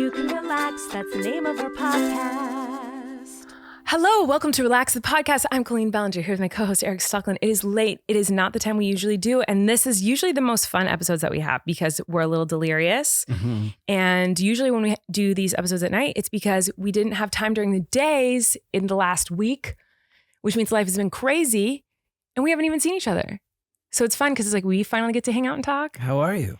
you can relax. That's the name of our podcast. Hello, welcome to Relax the Podcast. I'm Colleen Ballinger here with my co-host Erik. It is late. It is not the time we usually do. And this is usually the most fun episodes that we have because we're a little delirious. Mm-hmm. And usually when we do these episodes at night, it's because we didn't have time during the days in the last week, which means life has been crazy and we haven't even seen each other. So it's fun because it's like we finally get to hang out and talk. How are you?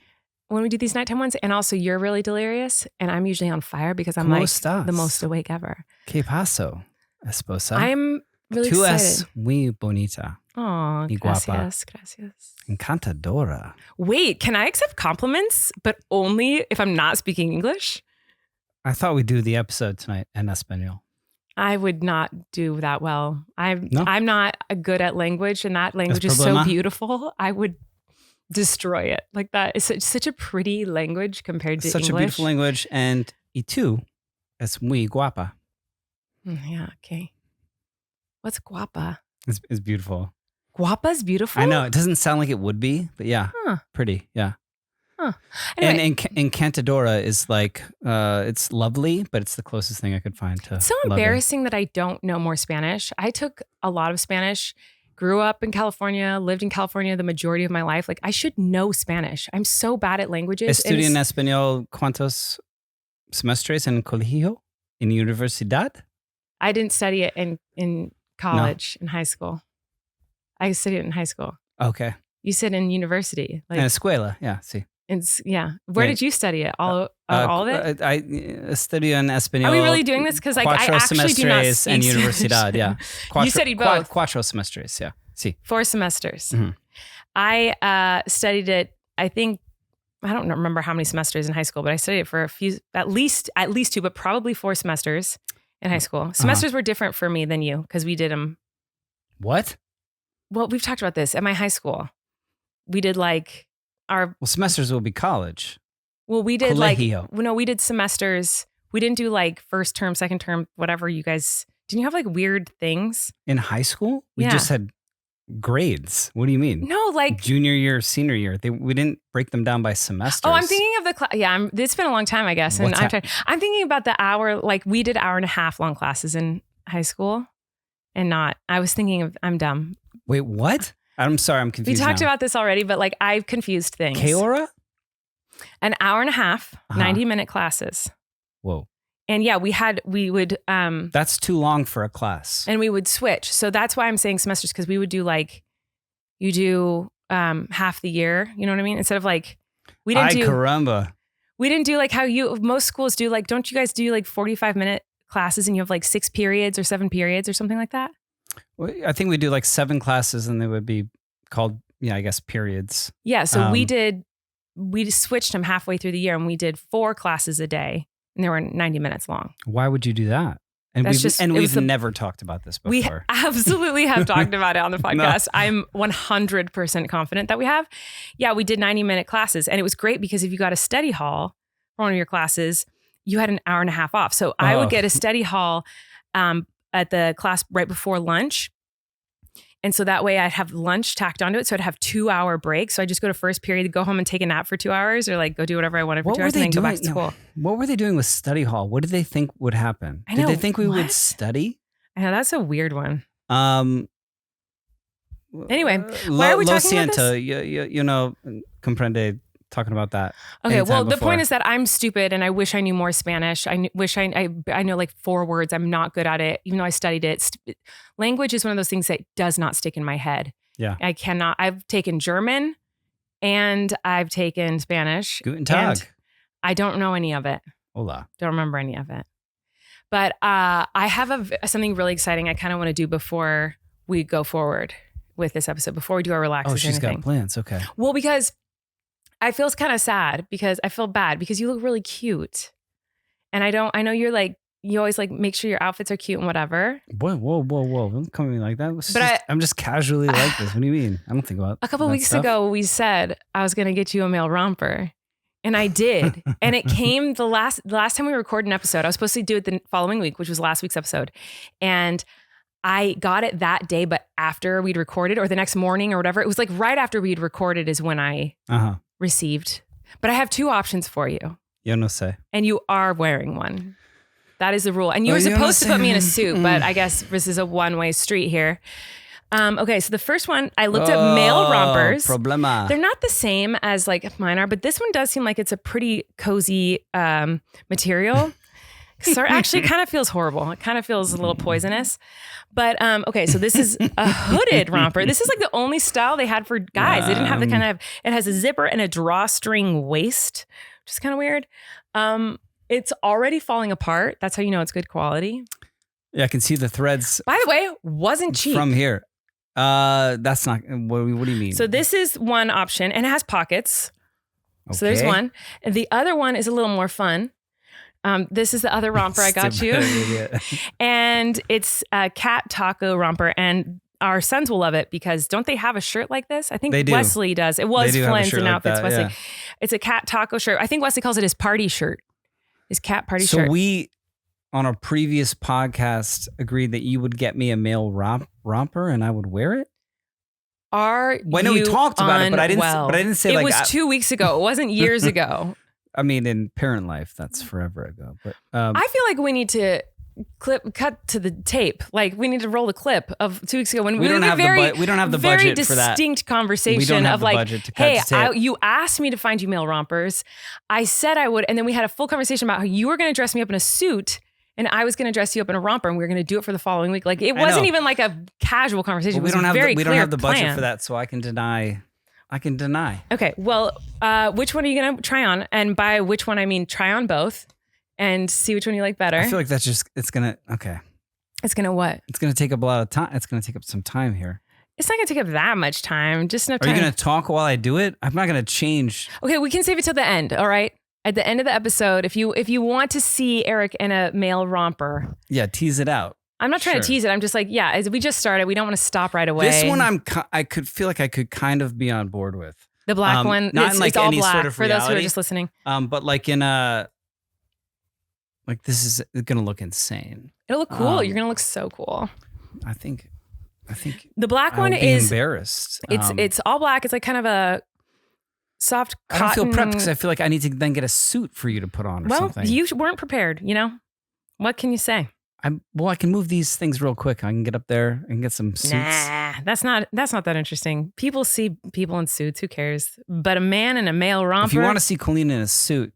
When we do these nighttime ones, and also you're really delirious and I'm usually on fire because I'm like the most awake ever. ¿Qué pasó, esposa? I'm really Tú excited. es muy bonita. Oh, gracias. Encantadora. Wait, can I accept compliments, but only if I'm not speaking English? I thought we'd do the episode tonight en español. I would not do that well. I'm not good at language, and that language is so beautiful. I would destroy it. Like that is such a pretty language compared to English. Such a beautiful language. And y tú es muy guapa. Yeah, okay. What's guapa? It's beautiful. Guapa's beautiful? I know. It doesn't sound like it would be, but yeah. Pretty. Yeah. Huh. Anyway, and Encantadora is like, it's lovely, but it's the closest thing I could find to It's so embarrassing that I don't know more Spanish. I took a lot of Spanish, grew up in California, lived in California the majority of my life. Like I should know Spanish. I'm so bad at languages. Estudié en español cuántos semestres en colegio? En universidad? I didn't study it in college, in high school. I studied it in high school. Okay. You said in university. Like, en escuela, yeah, sí. Where did you study it? All of it? I studied en español. Are we really doing this? Because like I actually do not speak en universidad, yeah. You studied both. Cuatro semestres, yeah. Sí. 4 semesters. Mm-hmm. I studied it, I think, I don't remember how many semesters in high school, but I studied it for a few, at least 2, but probably 4 semesters in high school. Semesters were different for me than you because we did them. What? Well, we've talked about this at my high school. We did like semesters will be college. Well, we did Colegio. we did semesters. We didn't do like first term, second term, whatever you guys, didn't you have like weird things? In high school? We just had grades. What do you mean? No, like junior year, senior year. We didn't break them down by semesters. Oh, I'm thinking of the class. Yeah, it's been a long time, I guess. And I'm thinking about the hour, like we did 1.5 hour long classes in high school and I was thinking of, I'm dumb. Wait, what? I'm sorry, I'm confused. We talked about this already, but like I've confused things. ¿Qué hora? 1.5 hour, 90-minute classes. Whoa. And yeah, we would. That's too long for a class. And we would switch. So that's why I'm saying semesters, because we would do like, you do half the year. You know what I mean? Instead of like, we didn't caramba. We didn't do like how most schools do. Like, don't you guys do like 45-minute classes and you have like 6 periods or 7 periods or something like that? Well, I think we do like 7 classes and they would be called, I guess, periods. Yeah. So we switched them halfway through the year and we did 4 classes a day and they were 90 minutes long. Why would you do that? And we've never talked about this before. We absolutely have talked about it on the podcast. No. I'm 100% confident that we have. Yeah, we did 90-minute classes and it was great because if you got a study hall for one of your classes, you had 1.5 hours off. So I would get a study hall at the class right before lunch. And so that way I'd have lunch tacked onto it. So I'd have 2-hour break. So I just go to first period, go home and take a nap for 2 hours or like go do whatever I wanted for 2 hours and then go back to school. What were they doing with study hall? What did they think would happen? Did they think we would study? I know, that's a weird one. Anyway, why are we talking about this? You know, comprende. Talking about that. Okay, well, the point is that I'm stupid and I wish I knew more Spanish. I wish I know like 4 words. I'm not good at it, even though I studied it. Language is one of those things that does not stick in my head. Yeah. I cannot. I've taken German and I've taken Spanish. Guten Tag. I don't know any of it. Hola. Don't remember any of it. But I have something really exciting I kind of want to do before we go forward with this episode, before we do our relaxes. Oh, she's got plans. Okay. Well, because I feel kind of sad because I feel bad because you look really cute. And I know you're like, you always like make sure your outfits are cute and whatever. Whoa. Don't come at me like that. I'm just casually like this. What do you mean? I don't think about a couple weeks ago, we said I was going to get you a male romper. And I did. And it came the last time we recorded an episode. I was supposed to do it the following week, which was last week's episode. And I got it that day, but after we'd recorded or the next morning or whatever, it was like right after we'd recorded is when I received. But I have 2 options for you. Yo no sé. And you are wearing one. That is the rule. And you were Yo no supposed to put me in a sé. suit, but I guess this is a one-way street here. Okay, so the first one, I looked at male rompers. Problema. They're not the same as like mine are, but this one does seem like it's a pretty cozy material. So it actually kind of feels horrible. It kind of feels a little poisonous. But okay, so this is a hooded romper. This is like the only style they had for guys. They didn't have the kind of, it has a zipper and a drawstring waist, which is kind of weird. It's already falling apart. That's how you know it's good quality. Yeah, I can see the threads. By the way, wasn't cheap. From here. That's not, what do you mean? So this is one option and it has pockets. Okay. So there's one. And the other one is a little more fun. This is the other romper I got you. And it's a cat taco romper. And our sons will love it because don't they have a shirt like this? I think They do. Wesley does. It was They do have a Flynn's shirt and like Outfits that, Wesley. yeah. It's a cat taco shirt. I think Wesley calls it his party shirt. His cat party So shirt. we, on a previous podcast, agreed that you would get me a male romper and I would wear it. Are Well, I know we you talked about it, but I didn't. unwell? But I didn't say it like. was 2 weeks ago. It wasn't years ago. I mean, in parent life, that's forever ago. But I feel like we need to cut to the tape. Like we need to roll the clip of 2 weeks ago when we don't have we don't have the very budget for that. distinct conversation We don't have of the like, budget to cut hey, to tape. you asked me to find you male rompers. I said I would, and then we had a full conversation about how you were going to dress me up in a suit. And I was going to dress you up in a romper, and we were going to do it for the following week. Like it wasn't even like a casual conversation. But we it was don't have very we don't clear have the budget plan. for that, so I can deny. Okay, well, which one are you going to try on? And by which one I mean try on both, and see which one you like better. I feel like that's just it's gonna It's gonna what? It's gonna take up a lot of time. It's gonna take up some time here. It's not gonna take up that much time. Just enough Are time. you gonna talk while I do it? I'm not gonna change. Okay, we can save it till the end. All right. At the end of the episode, if you want to see Erik in a male romper, Yeah, tease it out. I'm not trying Sure. to tease it. I'm just like, yeah, as we just started, we don't want to stop right away. This one I could feel like I could kind of be on board with. the black one, not it's, in like it's all any black sort of for those who are reality. just listening. But like in a like this is gonna look insane. It'll look cool. You're gonna look so cool. I think The black I one would be is embarrassed. it's all black. It's like kind of a soft I cotton. don't feel prepped because I feel like I need to then get a suit for you to put on or well, something. you weren't prepared. You know, what can you say? I can move these things real quick. I can get up there and get some suits. Nah, that's not that interesting. People see people in suits. Who cares? But a man in a male romper. If you want to see Colleen in a suit,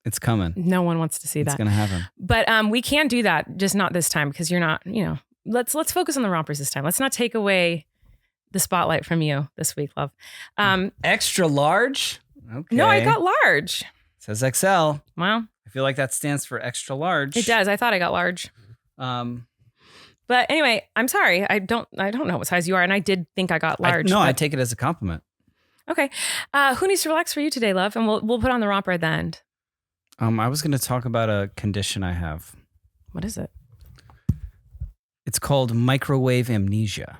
it's coming. No one wants to see It's that. gonna happen. But we can do that, just not this time because you're not. You know, let's focus on the rompers this time. Let's not take away the spotlight from you this week, love. Extra large? Okay. No, I got large. Says XL. Well, I feel like that stands for extra large. it does. I thought I got large. But anyway, I'm sorry. I don't know what size you are, and I did think I got large. I but- take it as a compliment. Okay. Who needs to relax for you today, love? And we'll put on the romper at the end. I was going to talk about a condition I have. What is it? It's called microwave amnesia.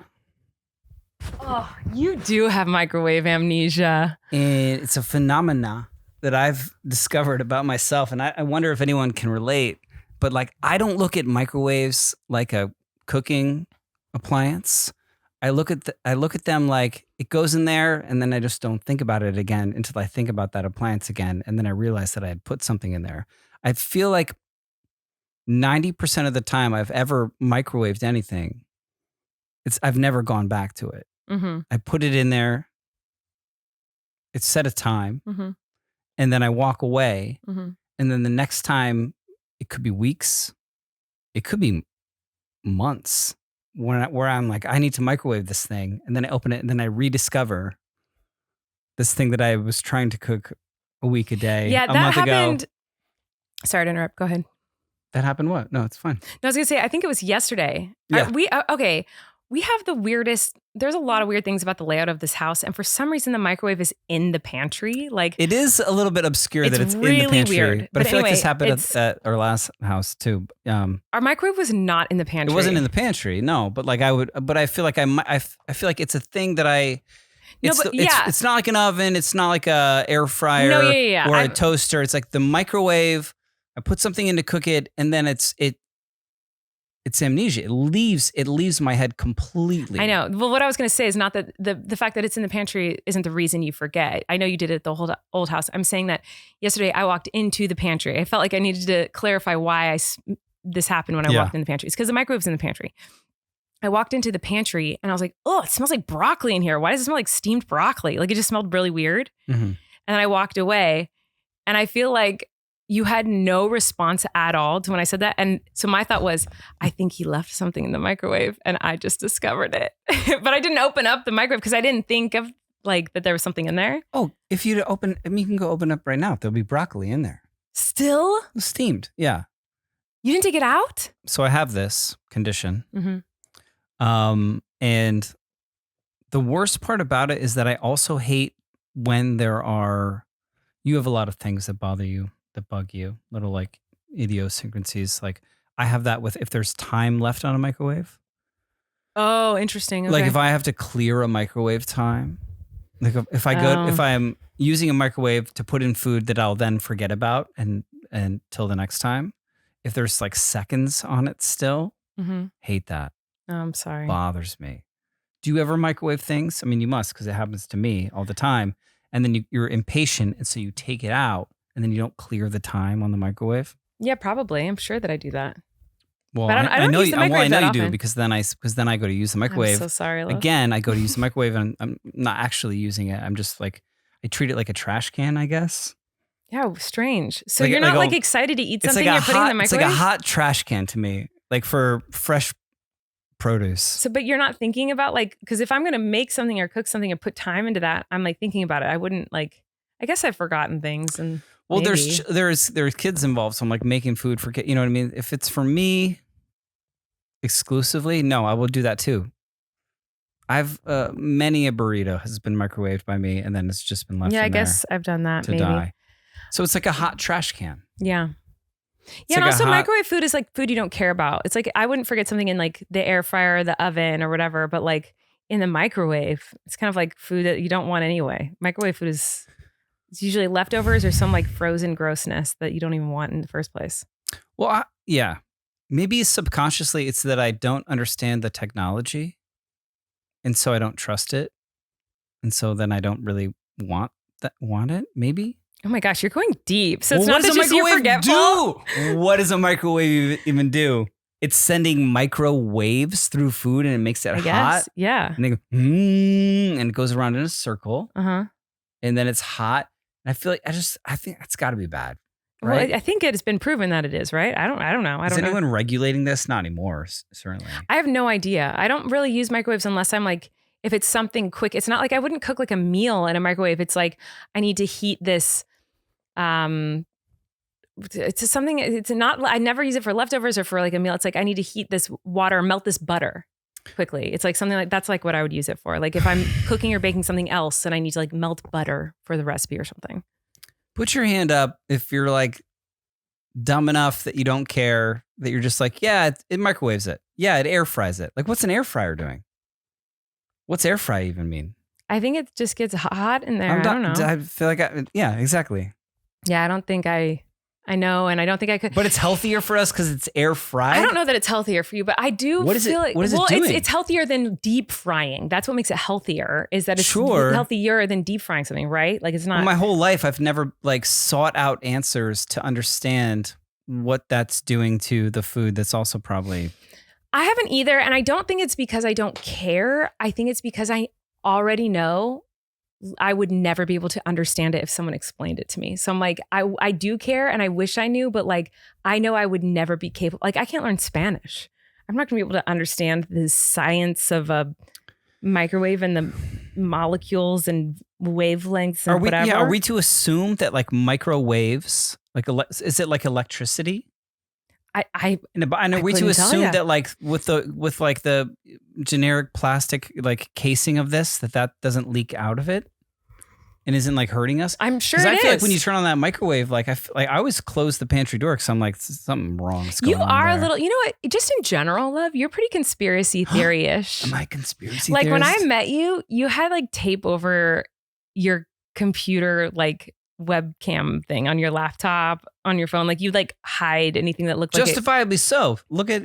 Oh, you do have microwave amnesia. And it's a phenomena that I've discovered about myself. And I wonder if anyone can relate. But like, I don't look at microwaves like a cooking appliance. I look at them like it goes in there and then I just don't think about it again until I think about that appliance again. And then I realize that I had put something in there. I feel like 90% of the time I've ever microwaved anything, I've never gone back to it. Mm-hmm. I put it in there. It's set a time. Mm-hmm. And then I walk away. Mm-hmm. And then the next time, it could be weeks. It could be months where I'm like, I need to microwave this thing. And then I open it and then I rediscover this thing that I was trying to cook a week a day. Yeah, a that month happened. ago. Sorry to interrupt. Go ahead. That happened what? No, it's fine. No, I was going to say, I think it was yesterday. Yeah. Okay. We have the weirdest, there's a lot of weird things about the layout of this house. And for some reason, the microwave is in the pantry. Like It is a little bit obscure that it's really in the pantry. weird. But I But feel like this anyway, happened at our last house too. our microwave was not in the pantry. It wasn't in the pantry, no. But like I feel like I feel like it's a thing that it's not like an oven. It's not like a air fryer or a toaster. It's like the microwave. I put something in to cook it, and then it's amnesia. It leaves my head completely. I know. Well, what I was going to say is not that the fact that it's in the pantry isn't the reason you forget. I know you did it at the whole old house. I'm saying that yesterday I walked into the pantry. I felt like I needed to clarify why this happened when I walked in the pantry. It's because the microwave's in the pantry. I walked into the pantry and I was like, oh, it smells like broccoli in here. Why does it smell like steamed broccoli? Like it just smelled really weird. Mm-hmm. And then I walked away and I feel like you had no response at all to when I said that. And so my thought was, I think he left something in the microwave and I just discovered it. But I didn't open up the microwave because I didn't think of like that there was something in there. Oh, if you you can go open up right now. There'll be broccoli in there. Still? Steamed. Yeah. You didn't take it out? So I have this condition. Mm-hmm. And the worst part about it is that I also hate when you have a lot of things that bug you, little like idiosyncrasies. Like I have that with if there's time left on a microwave. Oh, interesting. Okay. Like if I have to clear a microwave time, like if I'm using a microwave to put in food that I'll then forget about and till the next time, if there's like seconds on it still, hate that. Oh, I'm sorry. Bothers me. Do you ever microwave things? I mean, you must because it happens to me all the time. And then you're impatient, and so you take it out, and then you don't clear the time on the microwave. Yeah, probably. I'm sure that I do that. Well, but I don't use the microwave I know that you do often. because then I go to use the microwave. I'm so sorry, love. Again, I go to use the microwave, and I'm not actually using it. I'm just like I treat it like a trash can, I guess. Yeah, strange. So Like- you're not like like excited to eat It's something like you're putting in the it's microwave? like a hot trash can to me, like for fresh produce. So, but you're not thinking about like, because if I'm going to make something or cook something and put time into that, I'm like thinking about it. I wouldn't like, I guess I've forgotten things and Well, maybe. there's kids involved, so I'm like making food for kids. You know what I mean? If it's for me exclusively, no, I will do that too. I've many a burrito has been microwaved by me, and then it's just been left. Yeah, I in guess I've done that. there to Maybe. die. So it's like a hot trash can. Yeah. It's Yeah, and like a also hot- microwave food is like food you don't care about. It's like I wouldn't forget something in like the air fryer or the oven or whatever, but like in the microwave, it's kind of like food that you don't want anyway. Microwave food it's usually leftovers or some like frozen grossness that you don't even want in the first place. Well, yeah, maybe subconsciously it's that I don't understand the technology, and so I don't trust it, and so then I don't really want it. Maybe. Oh my gosh, you're going deep. So it's Well, not that just you're forgetful. What does a microwave even do? It's sending microwaves through food and it makes it I hot. guess. Yeah. And they go, and it goes around in a circle. Uh-huh. And then it's hot. And I feel like I think that's got to be bad. Well, Right? I think it's been proven that it is, right? I don't know. I Is don't know. anyone regulating this? Not anymore, certainly. I have no idea. I don't really use microwaves unless I'm like, if it's something quick. It's not like I wouldn't cook like a meal in a microwave. It's like I need to heat this. It's something. It's not. I never use it for leftovers or for like a meal. It's like I need to heat this water, melt this butter quickly. It's like something like that's like what I would use it for. Like if I'm cooking or baking something else and I need to like melt butter for the recipe or something. Put your hand up if you're like dumb enough that you don't care, that you're just like, yeah, it microwaves it. Yeah, it air fries it. Like, what's an air fryer doing? What's air fry even mean? I think it just gets hot in there. I don't know. I feel like, yeah, exactly. Yeah, I don't think I know, and I don't think I could. But it's healthier for us because it's air fried. I don't know that it's healthier for you, but I do What is feel it- like what is it well, doing? it's healthier than deep frying. That's what makes it healthier. Is that it's Sure. healthier than deep frying something, right? Like it's not. Well, my whole life, I've never like sought out answers to understand what that's doing to the food. That's also probably. I haven't either, and I don't think it's because I don't care. I think it's because I already know I would never be able to understand it if someone explained it to me. So I'm like, I do care, and I wish I knew, but like I know I would never be capable. Like I can't learn Spanish. I'm not going to be able to understand the science of a microwave and the molecules and wavelengths and whatever. Yeah, are we to assume that like microwaves, like is it like electricity? And are we to couldn't tell assume ya. that like with the generic plastic like casing of this that doesn't leak out of it and isn't like hurting us? I'm sure 'Cause it I feel is. like when you turn on that microwave, like I always close the pantry door because I'm like something wrong is going You on are a there. little, you know what? Just in general, love, you're pretty conspiracy theory-ish. Am I a conspiracy Like when I theorist? met you, you had like tape over your computer, like webcam thing on your laptop, on your phone. Like you like hide anything that looked like Justifiably so. Look at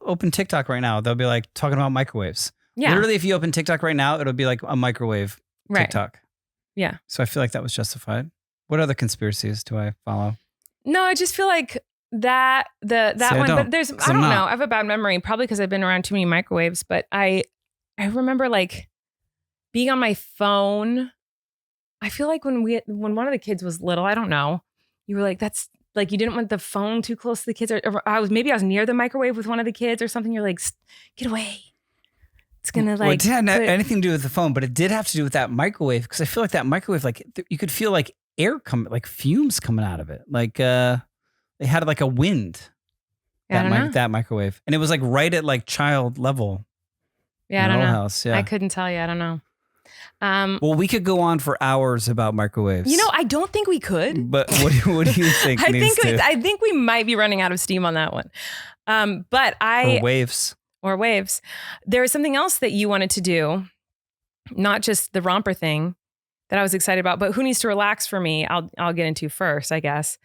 open TikTok right now. They'll be like talking about microwaves. Yeah. Literally, if you open TikTok right now, it'll be like a microwave TikTok. Yeah. So I feel like that was justified. What other conspiracies do I follow? No, I just feel like that one. But there's I don't know. I have a bad memory, probably because I've been around too many microwaves. But I remember like being on my phone. I feel like when one of the kids was little, I don't know, you were like, that's like, you didn't want the phone too close to the kids, or I was near the microwave with one of the kids or something. You're like, get away. It's gonna like. Well, it didn't have anything to do with the phone, but it did have to do with that microwave, because I feel like that microwave, like you could feel like air like fumes coming out of it. Like they had like a wind. That microwave, and it was like right at like child level. Yeah, I don't know. House. Yeah, I couldn't tell you. I don't know. Well, we could go on for hours about microwaves. You know, I don't think we could. But what do you think? I think we might be running out of steam on that one. Or waves. There was something else that you wanted to do, not just the romper thing that I was excited about, but who needs to relax for me? I'll get into first, I guess.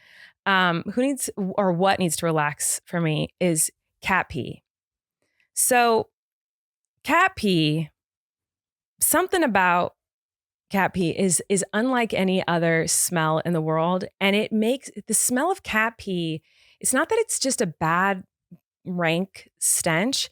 What needs to relax for me is cat pee. So cat pee. Something about cat pee is unlike any other smell in the world. And it makes the smell of cat pee, it's not that it's just a bad rank stench.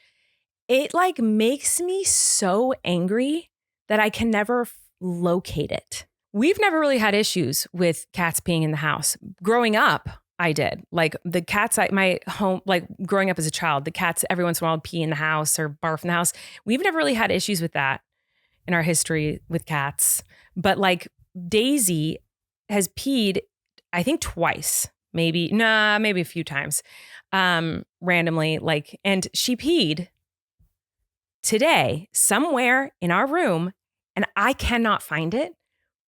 It like makes me so angry that I can never locate it. We've never really had issues with cats peeing in the house. Growing up, I did. Like the cats at my home, like growing up as a child, the cats every once in a while would pee in the house or barf in the house. We've never really had issues with that in our history with cats. But like Daisy has peed, I think twice, maybe a few times, randomly, like, and she peed today somewhere in our room and I cannot find it,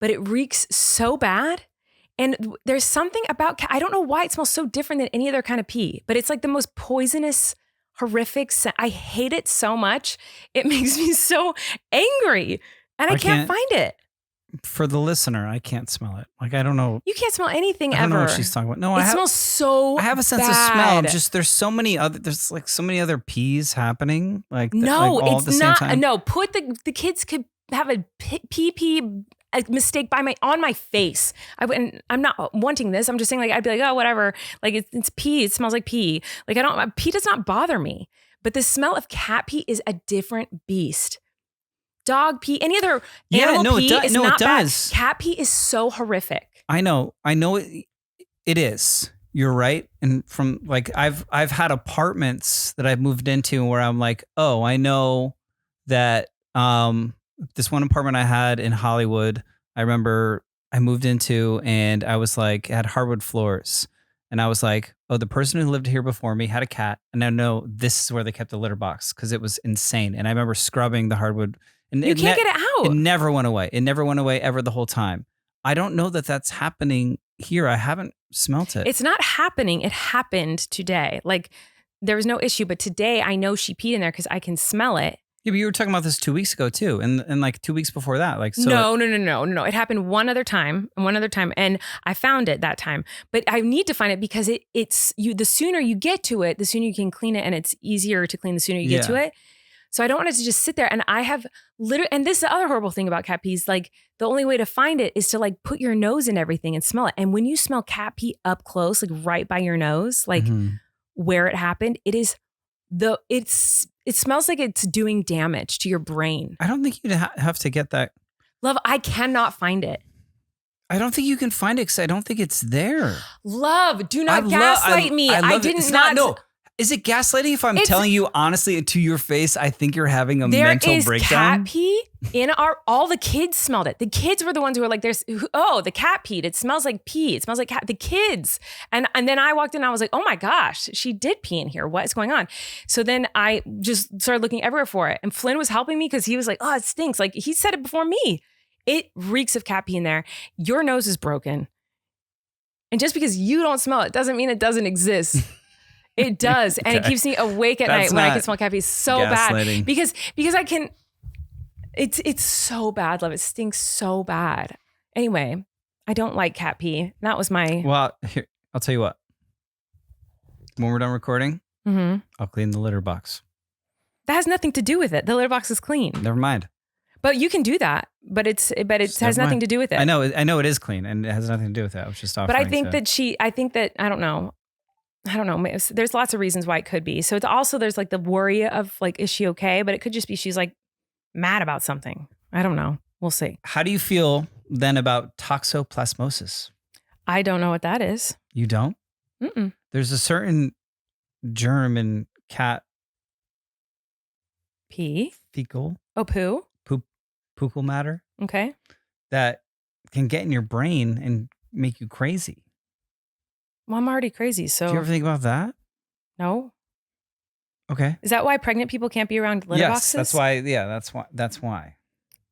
but it reeks so bad. And there's something about cat, I don't know why it smells so different than any other kind of pee, but it's like the most poisonous, horrific scent. I hate it so much. It makes me so angry and I can't find it. For the listener, I can't smell it. Like, I don't know. You can't smell anything ever. I don't know what she's talking about. No, it smells so I have a sense bad. of smell. Just there's so many other pees happening. Like no, all it's at the not. Same time. No, put the kids could have a pee mistake on my face. I'm not wanting this. I'm just saying, like, I'd be like, oh, whatever. Like it's pee. It smells like pee. Like pee does not bother me, but the smell of cat pee is a different beast. Dog pee, any other animal pee is not bad. Cat pee is so horrific. I know it is. You're right. And from like, I've had apartments that I've moved into where I'm like, oh, I know that, this one apartment I had in Hollywood, I remember I moved into and I was like, it had hardwood floors. And I was like, oh, the person who lived here before me had a cat. And I know this is where they kept the litter box because it was insane. And I remember scrubbing the hardwood. And you can't get it out. It never went away. It never went away ever the whole time. I don't know that that's happening here. I haven't smelt it. It's not happening. It happened today. Like there was no issue. But today I know she peed in there because I can smell it. Yeah, but you were talking about this 2 weeks ago too, and like 2 weeks before that, like so. No. It happened one other time, and I found it that time. But I need to find it because it's you. The sooner you get to it, the sooner you can clean it, and it's easier to clean the sooner you get to it. So I don't want it to just sit there. And I have literally, and this is the other horrible thing about cat pees. Like the only way to find it is to like put your nose in everything and smell it. And when you smell cat pee up close, like right by your nose, like where it happened, it smells like it's doing damage to your brain. I don't think you'd have to get that. Love, I cannot find it. I don't think you can find it because I don't think it's there. Love, do not gaslight me. I did not. No. Is it gaslighting if I'm telling you honestly to your face, I think you're having a mental breakdown? There is cat pee in all the kids smelled it. The kids were the ones who were like, the cat peed. It smells like pee. It smells like cat. The kids. And then I walked in and I was like, oh my gosh, she did pee in here. What is going on? So then I just started looking everywhere for it. And Flynn was helping me because he was like, oh, it stinks. Like he said it before me. It reeks of cat pee in there. Your nose is broken. And just because you don't smell it doesn't mean it doesn't exist. It does. And it keeps me awake at night when I can smell cat pee so bad. Because I can, it's so bad, love. It stinks so bad. Anyway, I don't like cat pee. That was my. Well, here, I'll tell you what. When we're done recording, I'll clean the litter box. That has nothing to do with it. The litter box is clean. Never mind. But you can do that. But it has nothing to do with it. I know it is clean, and it has nothing to do with that. I was just offering. But I think that I don't know. There's lots of reasons why it could be. So it's also there's like the worry of like, is she okay? But it could just be she's like mad about something. I don't know. We'll see. How do you feel then about toxoplasmosis? I don't know what that is. You don't? Mm-mm. There's a certain germ in cat pee, fecal, poop, matter. Okay. That can get in your brain and make you crazy. Well, I'm already crazy. So do you ever think about that? No. Okay. Is that why pregnant people can't be around litter boxes? Yes, that's why. Yeah, that's why.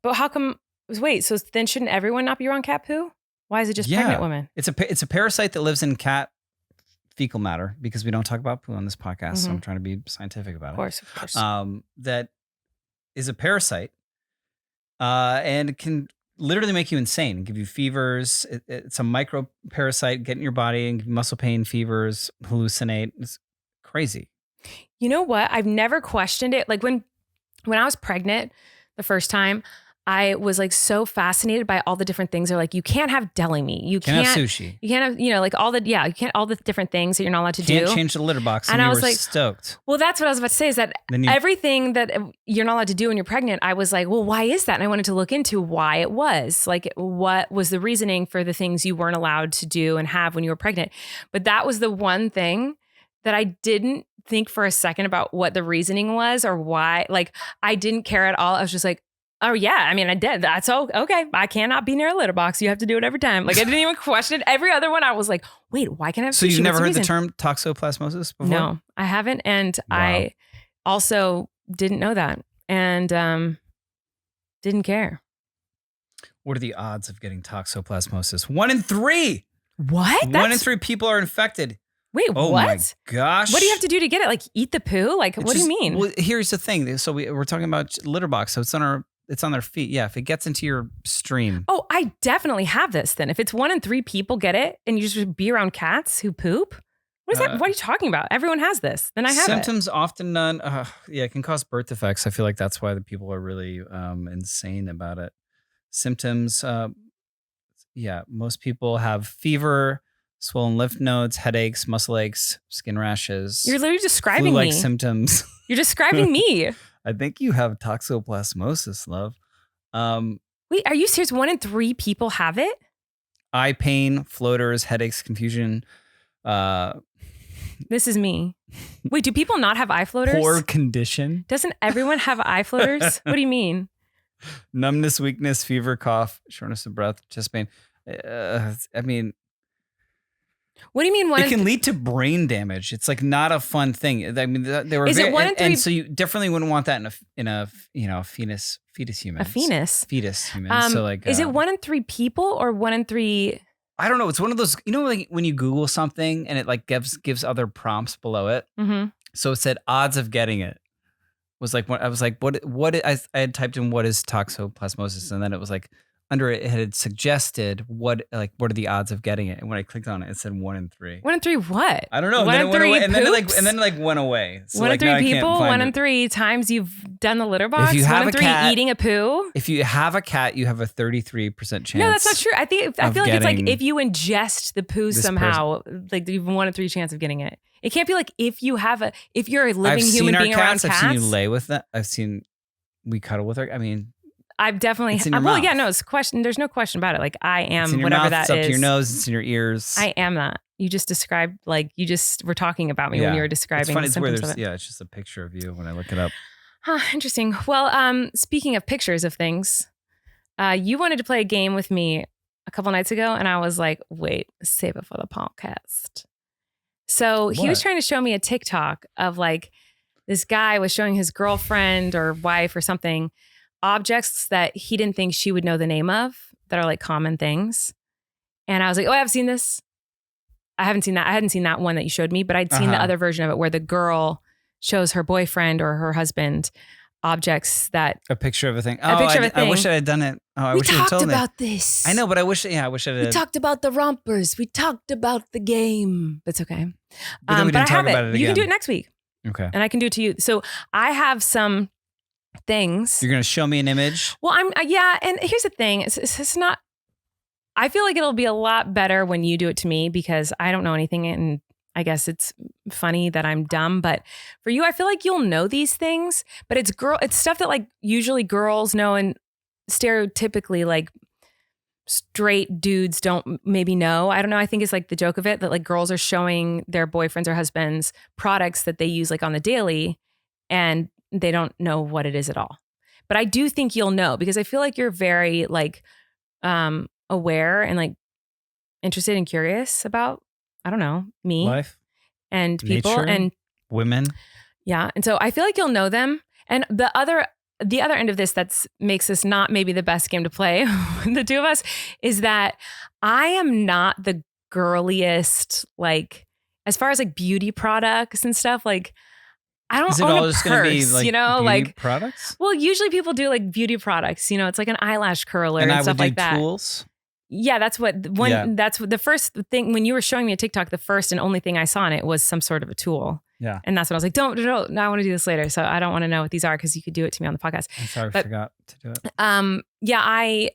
But how come? Wait, so then shouldn't everyone not be around cat poo? Why is it just pregnant women? It's a parasite that lives in cat fecal matter, because we don't talk about poo on this podcast. So I'm trying to be scientific about it. Of course. That is a parasite, and it can literally make you insane, give you fevers. It's a micro parasite, get in your body and give you muscle pain, fevers, hallucinate. It's crazy. You know what? I've never questioned it. Like when I was pregnant the first time, I was like so fascinated by all the different things. They're like, you can't have deli meat. You can't have sushi. You can't have, like you can't, all the different things that you're not allowed to do. Can't change the litter box. And I was like, stoked. Well, that's what I was about to say, is that everything that you're not allowed to do when you're pregnant, I was like, well, why is that? And I wanted to look into why it was. Like, what was the reasoning for the things you weren't allowed to do and have when you were pregnant? But that was the one thing that I didn't think for a second about what the reasoning was or why. Like, I didn't care at all. I was just like, oh yeah, I mean, I did. That's okay. I cannot be near a litter box. You have to do it every time. Like, I didn't even question it. Every other one, I was like, wait, why can't I have sushi? So you've never heard the term toxoplasmosis before? No, I haven't. And wow. I also didn't know that and didn't care. What are the odds of getting toxoplasmosis? 1 in 3. What? 1 in 3 people are infected. Wait, oh what? My gosh. What do you have to do to get it? Like, eat the poo? Like, what do you mean? Well, here's the thing. So we're talking about litter box. So it's on their feet. Yeah, if it gets into your stream. Oh, I definitely have this then. If it's 1 in 3 people get it and you just be around cats who poop, what is that? What are you talking about? Everyone has this. Then I have symptoms often none. It can cause birth defects. I feel like that's why the people are really insane about it. Symptoms, most people have fever, swollen lymph nodes, headaches, muscle aches, skin rashes. You're literally describing me. Flu-like symptoms. You're describing me. I think you have toxoplasmosis, love. Wait, are you serious? 1 in 3 people have it? Eye pain, floaters, headaches, confusion. This is me. Wait, do people not have eye floaters? Poor condition. Doesn't everyone have eye floaters? What do you mean? Numbness, weakness, fever, cough, shortness of breath, chest pain. I mean... What do you mean? It can lead to brain damage. It's like not a fun thing. I mean, they were. Is it 1 in 3? And so you definitely wouldn't want that in a fetus human. A fetus human. So like, is it 1 in 3 people or 1 in 3? I don't know. It's one of those. Like when you Google something and it like gives other prompts below it. Mm-hmm. So it said odds of getting it was like I was like what I had typed in what is toxoplasmosis, and then it was like. Under it had suggested what are the odds of getting it, and when I clicked on it, it said 1 in 3. 1 in 3 what? I don't know. 1 in 3 and then it went away. So 1 in 3 people. 1 in it. 3 times you've done the litter box. If you have 1 in 3 cat, eating a poo. If you have a cat, you have a 33% chance. No, that's not true. I feel like it's like if you ingest the poo somehow, like you have 1 in 3 chance of getting it. It can't be like if you're a living human being around cats. I've seen you lay with them. I've seen we cuddle with her. I mean. I've definitely. It's in your mouth. Yeah, no, it's question. There's no question about it. Like I am it's in your whatever mouth, that it's up is. to your nose. It's in your ears. I am that. You just described you just were talking about me when you were describing. It's funny. It's where there's it's just a picture of you when I look it up. Huh, interesting. Well, speaking of pictures of things, you wanted to play a game with me a couple nights ago, and I was like, wait, save it for the podcast. So he was trying to show me a TikTok of like this guy was showing his girlfriend or wife or something. Objects that he didn't think she would know the name of that are like common things. And I was like, oh, I've seen this. I haven't seen that. I hadn't seen that one that you showed me, but I'd seen the other version of it where the girl shows her boyfriend or her husband objects that A picture of a thing. A picture of a I thing. wish I had done it. Oh, I we wish you had talked told me. about this. I know, but I wish I wish I We had. talked about the rompers. We talked about the game. That's okay. But then we but I didn't talk have about it. it You can do again. it next week, Okay. and I can do it to you. So I have some things. You're going to show me an image? Well, I'm yeah, and here's the thing. It's not. I feel like it'll be a lot better when you do it to me because I don't know anything, and I guess it's funny that I'm dumb. But for you, I feel like you'll know these things. But it's stuff that like usually girls know, and stereotypically like straight dudes don't maybe know. I don't know. I think it's like the joke of it that like girls are showing their boyfriends or husbands products that they use like on the daily, and they don't know what it is at all. But I do think you'll know because I feel like you're very like aware and like interested and curious about, I don't know, me Life? and people Nature? and Women? yeah. And so I feel like you'll know them. And the other end of this makes this not maybe the best game to play, the two of us, is that I am not the girliest, like as far as like beauty products and stuff, like I don't Is it own all a just going to be purse, like you know, beauty like products? well, usually people do like beauty products, you know, it's like an eyelash curler and I stuff would do like that. tools? Yeah, that's what that's what the first thing when you were showing me a TikTok, the first and only thing I saw in it was some sort of a tool. Yeah. And that's what I was like, don't, no, I want to do this later. So I don't want to know what these are because you could do it to me on the podcast. I'm sorry, But- I forgot to do it. Yeah, I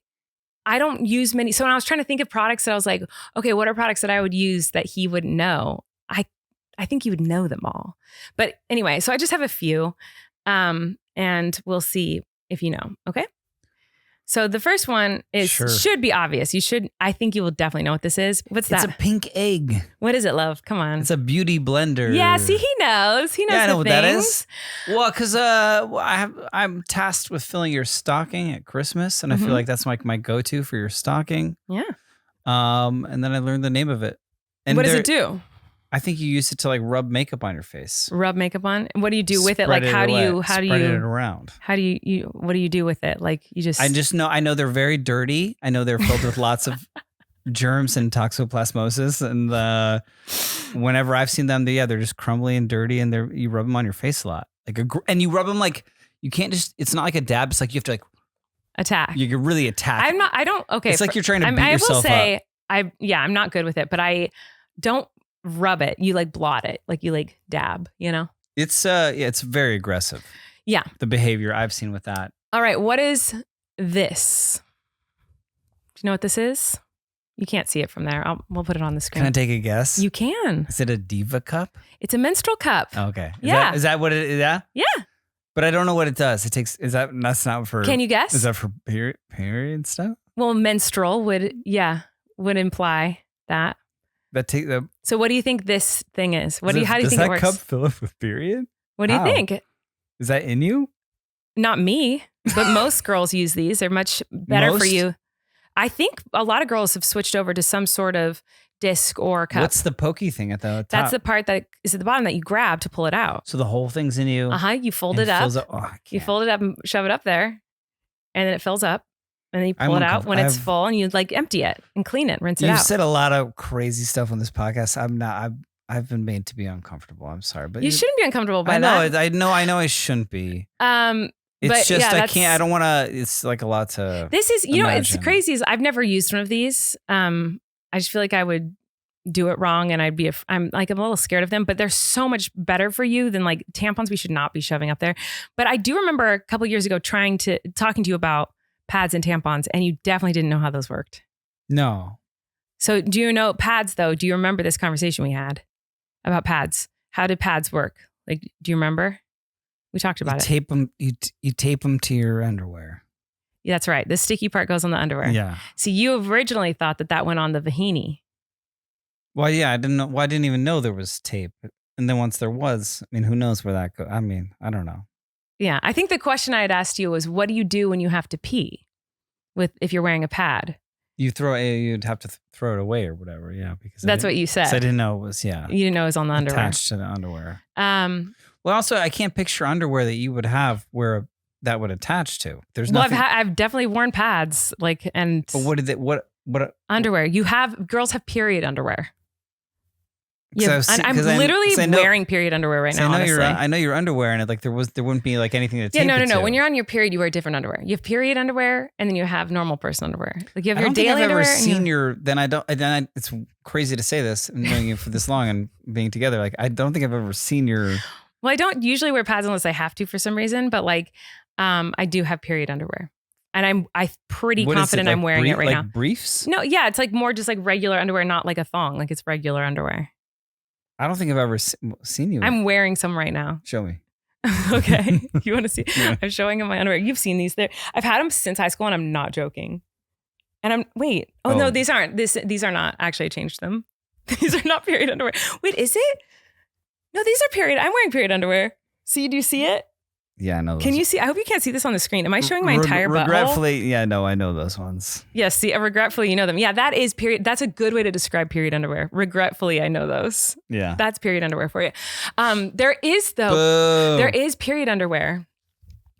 don't use many. So when I was trying to think of products that I was like, okay, what are products that I would use that he wouldn't know? I think you would know them all. But anyway, so I just have a few and we'll see if you know. Okay. So the first one should be obvious. I think you will definitely know what this is. What's that? It's a pink egg. What is it, love? Come on. It's a beauty blender. Yeah, see, he knows. He knows Yeah, I know the what things. that is. Well, because I'm tasked with filling your stocking at Christmas, and I feel like that's like my go-to for your stocking. Yeah. And then I learned the name of it. And What does it do? I think you use it to like rub makeup on your face. Rub makeup on? And what do you do with it? Like, Spread how do you, Spread it around. how do you, what do you do with it? Like, you just, I know they're very dirty. I know they're filled with lots of germs and toxoplasmosis. And whenever I've seen them, they're just crumbly and dirty, and you rub them on your face a lot. And you rub them like, you can't just, it's not like a dab. It's like you have to like attack. You can really attack. Okay. It's like you're trying to beat yourself up. I will say, I'm not good with it, but I don't rub it. You like blot it. Like you like dab, you know? It's it's very aggressive. Yeah. The behavior I've seen with that. All right. What is this? Do you know what this is? You can't see it from there. We'll put it on the screen. Can I take a guess? You can. Is it a Diva cup? It's a menstrual cup. Oh, okay. Is that what it is? Yeah? Yeah. But I don't know what it does. That's not for. Can you guess? Is that for period stuff? Well, menstrual would imply that. So what do you think this thing is? How do you think it works? Does that cup fill up with period? What do you think? Is that in you? Not me, but most girls use these. They're much better for you. I think a lot of girls have switched over to some sort of disc or cup. What's the pokey thing at the top? That's the part that is at the bottom that you grab to pull it out. So the whole thing's in you. You fold it up. You fold it up and shove it up there, and then it fills up. And then you pull it out when it's full, and you like empty it and clean it, rinse it out. You've said a lot of crazy stuff on this podcast. I've been made to be uncomfortable. I'm sorry, but you shouldn't be uncomfortable by that. I know I shouldn't be. It's just I can't. I don't want to. It's like a lot to. This is it's crazy. Is I've never used one of these. I just feel like I would do it wrong, and I'm a little scared of them. But they're so much better for you than like tampons. We should not be shoving up there. But I do remember a couple years ago talking to you about pads and tampons, and you definitely didn't know how those worked. No. So do you know pads though? Do you remember this conversation we had about pads? How did pads work? Like, do you remember? We talked about it. Tape them. You tape them to your underwear. Yeah, that's right. The sticky part goes on the underwear. Yeah. So you originally thought that went on the vagina. Well, yeah, I didn't know. Well, I didn't even know there was tape. And then once there was, I mean, who knows where that goes? I mean, I don't know. Yeah, I think the question I had asked you was, what do you do when you have to pee if you're wearing a pad? You'd have to throw it away or whatever. Yeah, because that's what you said. I didn't know it was. Yeah, you didn't know it was on the underwear. Attached to the underwear. Well, also, I can't picture underwear that you would have where that would attach to. There's nothing. I've definitely worn pads, But what did it? What underwear? Girls have period underwear. I'm literally wearing period underwear right now. I know your underwear, and there wouldn't be like anything to tape it no. to. When you're on your period, you wear different underwear. You have period underwear, and then you have normal person underwear. Like you have I your don't think daily I've ever underwear. seen your. It's crazy to say this, and knowing you for this long and being together. Like I don't think I've ever seen your. Well, I don't usually wear pads unless I have to for some reason, but like, I do have period underwear. And I'm pretty confident I'm wearing it right now. Like briefs? No, yeah, it's like more just like regular underwear, not like a thong. Like it's regular underwear. I don't think I've ever seen you. I'm wearing some right now. Show me. Okay, you want to see? Yeah. I'm showing him my underwear. You've seen these there. I've had them since high school, and I'm not joking. And no, these aren't. These are not. Actually, I changed them. These are not period underwear. Wait, is it? No, these are period. I'm wearing period underwear. See, do you see it? Yeah, I know those. Can you see? I hope you can't see this on the screen. Am I showing my entire butthole? Regretfully, yeah, no, I know those ones. Yes, see, regretfully, you know them. Yeah, that is period. That's a good way to describe period underwear. Regretfully, I know those. Yeah. That's period underwear for you. There is period underwear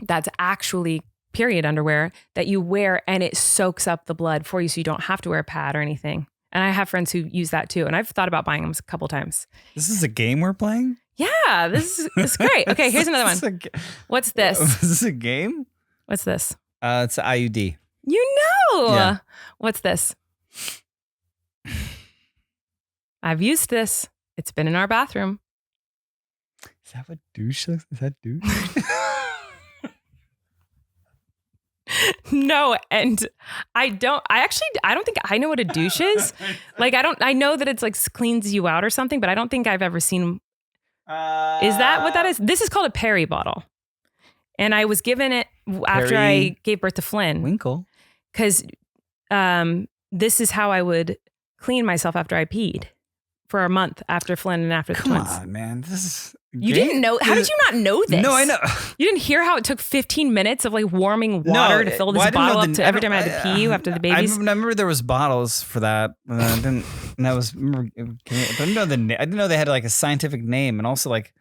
that's actually period underwear that you wear and it soaks up the blood for you so you don't have to wear a pad or anything. And I have friends who use that too. And I've thought about buying them a couple times. This is a game we're playing? Yeah, this is great. Okay, here's another one. What's this? Is this a game? What's this? It's an IUD. You know. Yeah. What's this? I've used this. It's been in our bathroom. Is that what douche looks? Is that douche? No, and I don't think I know what a douche is. Like I know that it's like cleans you out or something, but I don't think I've ever seen. Is that what that is? This is called a Perry bottle. And I was given it after I gave birth to Flynn. Winkle. Because this is how I would clean myself after I peed for a month after Flynn and after the twins. Come on, man. This is... You didn't know. How did you not know this? No, I know. You didn't hear how it took 15 minutes of like warming water to fill this bottle up to every time I had to pee after the babies? I remember there was bottles for that. I didn't know they had like a scientific name, and also like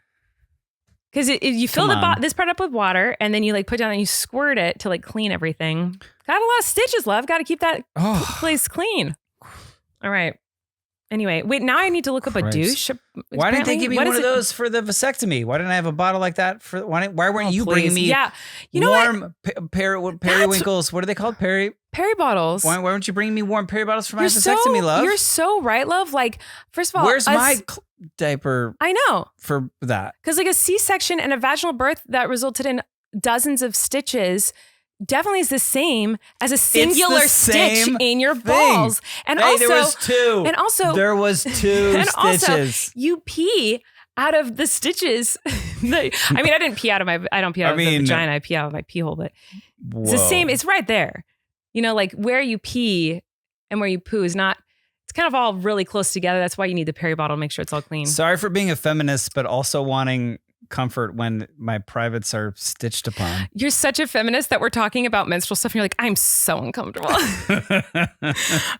because you fill this part up with water, and then you like put down and you squirt it to like clean everything. Got a lot of stitches, love. Got to keep that place clean. All right. Anyway, wait, now I need to look up a douche. Why didn't they give me one of those for the vasectomy? Why didn't I have a bottle like that? Why weren't you bringing me warm periwinkles? What are they called? Perry bottles. Why weren't you bringing me warm Perry bottles for my vasectomy, love? You're so right, love. Like, first of all, where's my diaper? I know. For that. Because like a C-section and a vaginal birth that resulted in dozens of stitches definitely is the same as a singular stitch in your balls. And also, there was two. And also, there was two and stitches. Also, you pee out of the stitches. I didn't pee out of the vagina. I pee out of my pee hole, but it's the same. It's right there. You know, like where you pee and where you poo is not. It's kind of all really close together. That's why you need the Perry bottle to make sure it's all clean. Sorry for being a feminist, but also wanting comfort when my privates are stitched upon. You're such a feminist that we're talking about menstrual stuff and you're like, I'm so uncomfortable.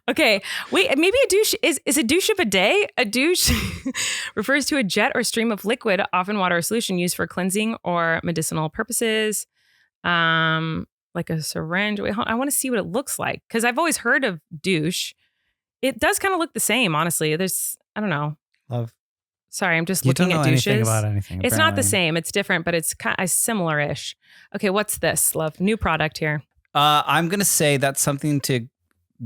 Okay, wait, maybe a douche is a douche a bidet? A douche refers to a jet or stream of liquid, often water or solution, used for cleansing or medicinal purposes. Like a syringe. Wait, I want to see what it looks like because I've always heard of douche. It does kind of look the same, honestly. I don't know. Love. Sorry, I'm just looking at douches. Anything about anything. It's not the same. It's different, but it's kind of similar-ish. Okay, what's this, love? New product here. I'm going to say that's something to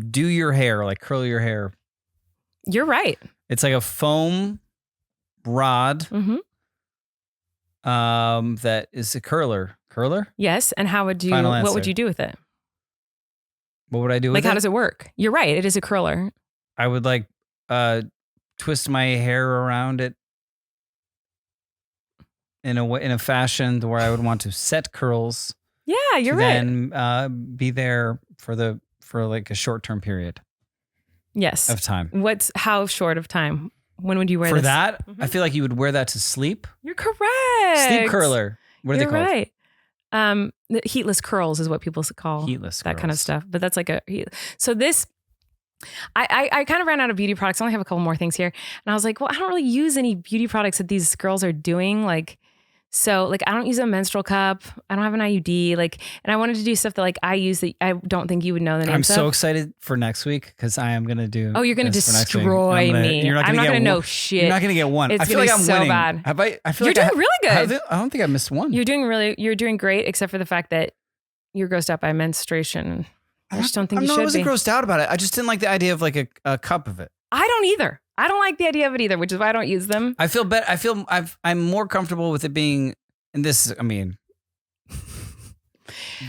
do your hair, like curl your hair. You're right. It's like a foam rod that is a curler. Curler? Yes, and what would you do with it? What would I do with it? Like, how does it work? You're right. It is a curler. I would like twist my hair around it in a fashion where I would want to set curls. Yeah, you're right. Then be there for like a short-term period. Yes. Of time. How short of time? When would you wear this? For that, I feel like you would wear that to sleep. You're correct. Sleep curler. What are they called? Right. The heatless curls is what people call heatless that curls. kind of stuff. But that's like so this. I kind of ran out of beauty products. I only have a couple more things here. And I was like, well, I don't really use any beauty products that these girls are doing. Like, So like I don't use a menstrual cup. I don't have an IUD. Like, and I wanted to do stuff that like I use that I don't think you would know the names of. I'm so excited for next week because I am going to do. Oh, you're going to destroy me. I'm not going to know shit. You're not going to get one. It's I feel like I'm so winning. bad. I feel you're like doing really good. I don't think I missed one. You're doing great, except for the fact that you're grossed out by menstruation. I just don't think you should be. I wasn't grossed out about it. I just didn't like the idea of like a cup of it. I don't either. I don't like the idea of it either, which is why I don't use them. I feel better. I'm more comfortable with it being in this. I mean,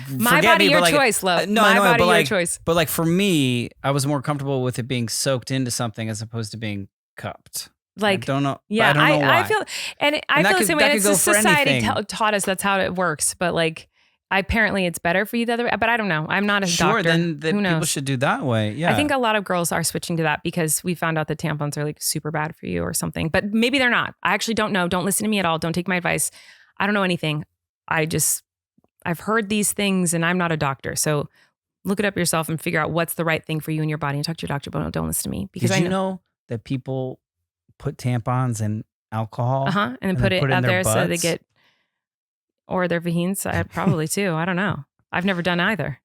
my body, your choice, love. No, my I know, body, but your like, choice. But like for me, I was more comfortable with it being soaked into something as opposed to being cupped. Like, I don't know. Yeah, I don't know why. I feel, I feel the same way. And it's just society taught us that's how it works. But like, apparently it's better for you the other way. But I don't know. I'm not a doctor. Then people should do that way. Yeah. I think a lot of girls are switching to that because we found out that tampons are like super bad for you or something. But maybe they're not. I actually don't know. Don't listen to me at all. Don't take my advice. I don't know anything. I've heard these things and I'm not a doctor. So look it up yourself and figure out what's the right thing for you and your body and talk to your doctor, but don't listen to me. Because Did you know that people put tampons in alcohol? And then put it out there butts? so they get, or their vagines, probably too. I don't know. I've never done either.